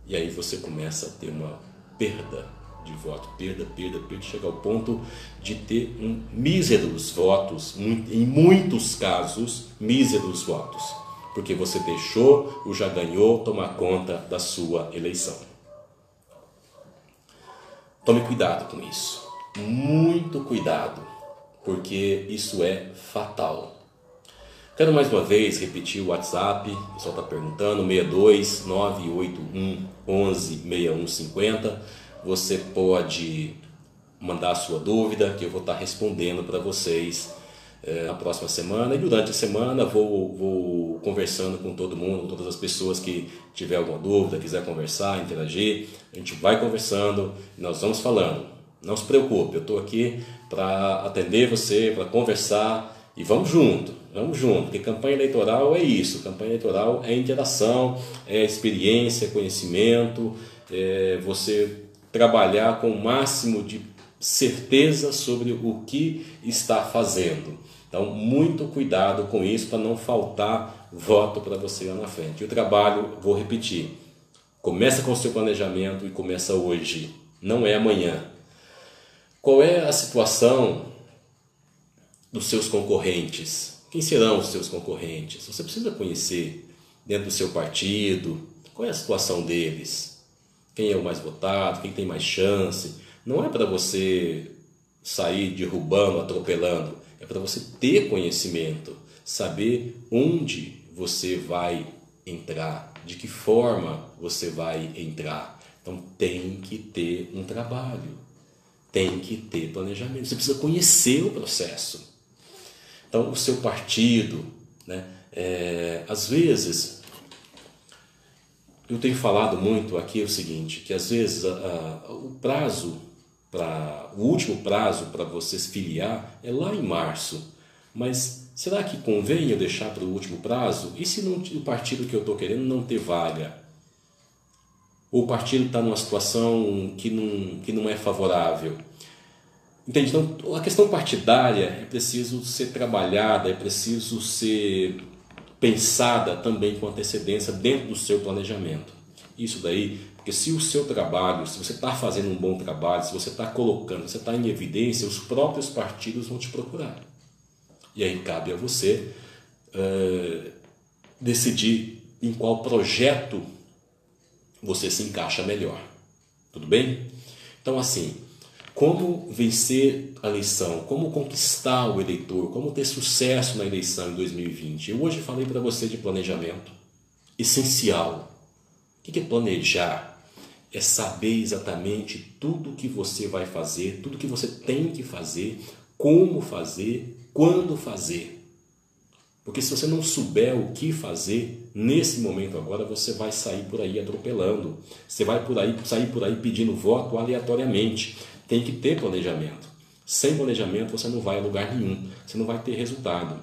E aí você começa a ter uma perda de voto, perda, chega ao ponto de ter míseros votos, em muitos casos, míseros votos, porque você deixou o já ganhou tomar conta da sua eleição. Tome cuidado com isso, muito cuidado, porque isso é fatal. Quero mais uma vez repetir o WhatsApp, o pessoal está perguntando, 62 981 11 6150. Você pode mandar a sua dúvida, que eu vou estar respondendo para vocês na próxima semana. E durante a semana vou conversando com todo mundo, com todas as pessoas que tiver alguma dúvida, quiser conversar, interagir. A gente vai conversando e nós vamos falando. Não se preocupe, eu estou aqui para atender você, para conversar. E vamos junto, porque campanha eleitoral é isso, campanha eleitoral é interação, é experiência, conhecimento, é você trabalhar com o máximo de certeza sobre o que está fazendo. Então, muito cuidado com isso para não faltar voto para você lá na frente. E o trabalho, vou repetir, começa com o seu planejamento e começa hoje, não é amanhã. Qual é a situação dos seus concorrentes? Quem serão os seus concorrentes? Você precisa conhecer dentro do seu partido qual é a situação deles. quem é o mais votado, quem tem mais chance. Não é para você sair derrubando, atropelando. É para você ter conhecimento, saber onde você vai entrar, de que forma você vai entrar. Então tem que ter um trabalho, tem que ter planejamento. Você precisa conhecer o processo. Então o seu partido, né? Às vezes, eu tenho falado muito aqui o seguinte, que às vezes o último prazo para você se filiar é lá em março. Mas será que convém eu deixar para o último prazo? E se não, o partido que eu estou querendo não ter vaga? Ou o partido está numa situação que não é favorável? Entende? Então, a questão partidária é preciso ser trabalhada, é preciso ser pensada também com antecedência dentro do seu planejamento. Isso daí, porque se o seu trabalho, se você está fazendo um bom trabalho, se você está colocando, você está em evidência, os próprios partidos vão te procurar. E aí cabe a você decidir em qual projeto você se encaixa melhor. Tudo bem? Então, assim, como vencer a eleição, como conquistar o eleitor, como ter sucesso na eleição em 2020. Eu hoje falei para você de planejamento, essencial. O que é planejar? É saber exatamente tudo que você vai fazer, tudo que você tem que fazer, como fazer, quando fazer. Porque se você não souber o que fazer, nesse momento agora você vai sair por aí atropelando. Você vai sair por aí pedindo voto aleatoriamente. Tem que ter planejamento. Sem planejamento você não vai a lugar nenhum. Você não vai ter resultado.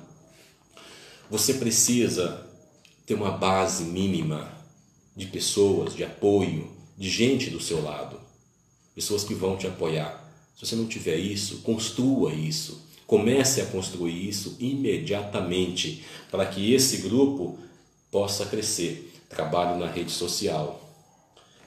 Você precisa ter uma base mínima de pessoas, de apoio, de gente do seu lado. Pessoas que vão te apoiar. Se você não tiver isso, construa isso. Comece a construir isso imediatamente para que esse grupo possa crescer. Trabalho na rede social,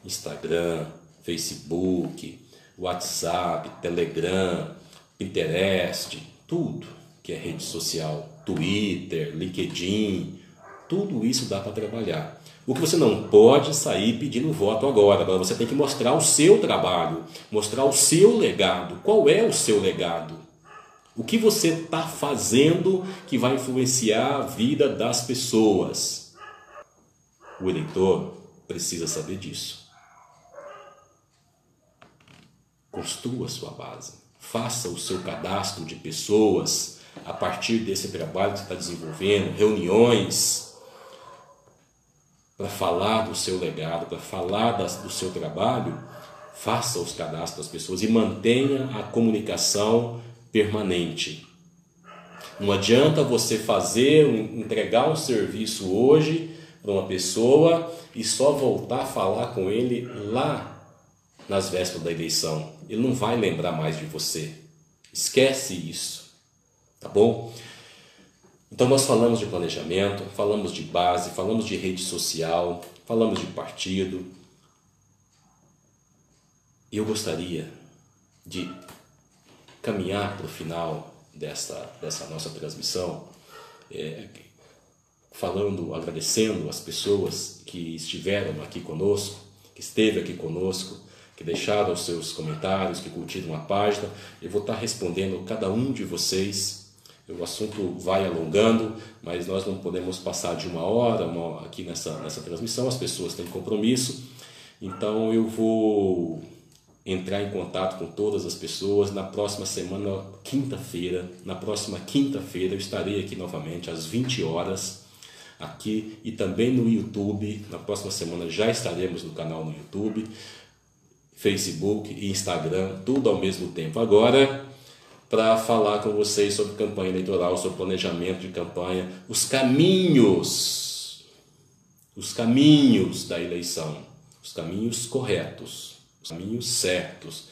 Instagram, Facebook, WhatsApp, Telegram, Pinterest, tudo que é rede social, Twitter, LinkedIn, tudo isso dá para trabalhar. O que você não pode sair pedindo voto agora, você tem que mostrar o seu trabalho, mostrar o seu legado. Qual é o seu legado? O que você está fazendo que vai influenciar a vida das pessoas? O eleitor precisa saber disso. Construa a sua base. Faça o seu cadastro de pessoas a partir desse trabalho que você está desenvolvendo, reuniões para falar do seu legado, para falar do seu trabalho. Faça os cadastros das pessoas e mantenha a comunicação permanente. Não adianta você entregar um serviço hoje para uma pessoa e só voltar a falar com ele lá nas vésperas da eleição. Ele não vai lembrar mais de você. Esquece isso, tá bom? Então nós falamos de planejamento, falamos de base, falamos de rede social, falamos de partido. Eu gostaria de caminhar para o final dessa nossa transmissão, agradecendo as pessoas que estiveram aqui conosco, que esteve aqui conosco, que deixaram os seus comentários, que curtiram a página. Eu vou estar respondendo cada um de vocês. O assunto vai alongando, mas nós não podemos passar de uma hora aqui nessa transmissão, as pessoas têm compromisso. Então eu vou entrar em contato com todas as pessoas na próxima semana, quinta-feira. Na próxima quinta-feira eu estarei aqui novamente às 20 horas, aqui e também no YouTube. Na próxima semana já estaremos no canal no YouTube, Facebook e Instagram, tudo ao mesmo tempo. Agora, para falar com vocês sobre campanha eleitoral, sobre planejamento de campanha, os caminhos da eleição, os caminhos corretos, os caminhos certos,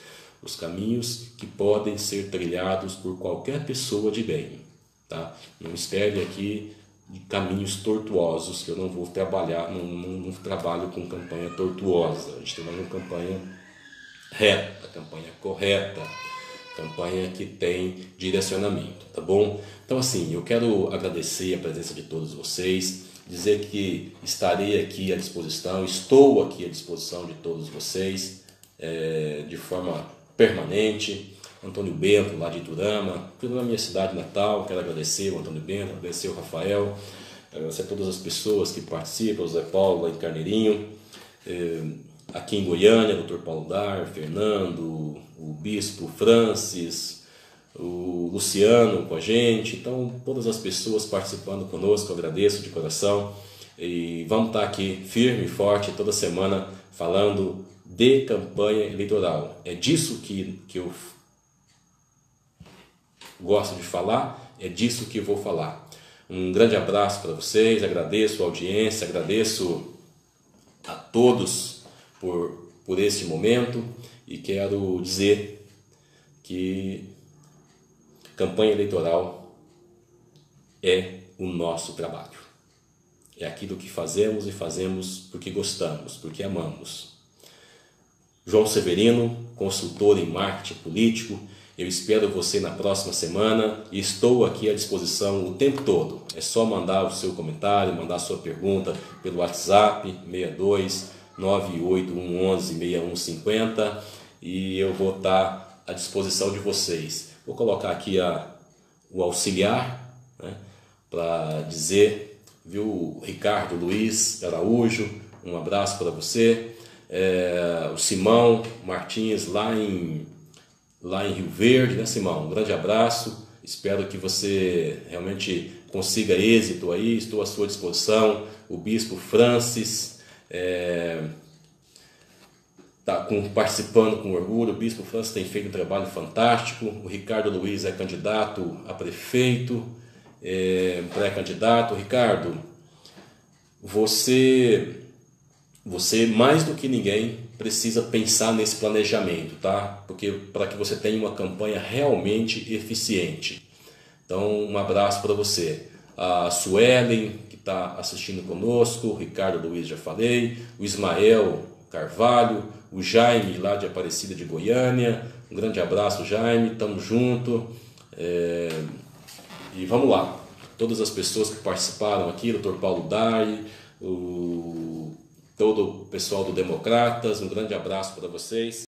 os caminhos que podem ser trilhados por qualquer pessoa de bem, tá? Não espere aqui de caminhos tortuosos, que eu não vou trabalhar, não trabalho com campanha tortuosa. A gente trabalha com campanha reta, campanha correta, campanha que tem direcionamento, tá bom? Então assim, eu quero agradecer a presença de todos vocês, dizer que estarei aqui à disposição, estou aqui à disposição de todos vocês, de forma permanente. Antônio Bento, lá de Iturama, tudo na minha cidade natal. Quero agradecer o Antônio Bento, agradecer o Rafael, agradecer a todas as pessoas que participam, o Zé Paulo lá em Carneirinho, aqui em Goiânia, o Dr. Paulo Dar, Fernando, o Bispo Francis, o Luciano com a gente. Então, todas as pessoas participando conosco, eu agradeço de coração. E vamos estar aqui firme e forte toda semana falando de campanha eleitoral. É disso que eu gosto de falar, é disso que eu vou falar. Um grande abraço para vocês, agradeço a audiência, agradeço a todos por este momento e quero dizer que campanha eleitoral é o nosso trabalho. É aquilo que fazemos e fazemos porque gostamos, porque amamos. João Severino, consultor em marketing político. Eu espero você na próxima semana e estou aqui à disposição o tempo todo. É só mandar o seu comentário, mandar a sua pergunta pelo WhatsApp 62 98111 6150 e eu vou estar à disposição de vocês. Vou colocar aqui o auxiliar, né, para dizer, viu, Ricardo Luiz Araújo, um abraço para você. O Simão Martins lá em Rio Verde, né, Simão? Um grande abraço, espero que você realmente consiga êxito aí, estou à sua disposição. O Bispo Francis está participando com orgulho, o Bispo Francis tem feito um trabalho fantástico. O Ricardo Luiz é candidato a prefeito, pré-candidato. Ricardo, você mais do que ninguém precisa pensar nesse planejamento, tá? Porque para que você tenha uma campanha realmente eficiente. Então, um abraço para você. A Suelen, que está assistindo conosco, o Ricardo Luiz, já falei, o Ismael Carvalho, o Jaime, lá de Aparecida de Goiânia. Um grande abraço, Jaime, tamo junto. E vamos lá. Todas as pessoas que participaram aqui, o Dr. Paulo Dari, todo o pessoal do Democratas, um grande abraço para vocês.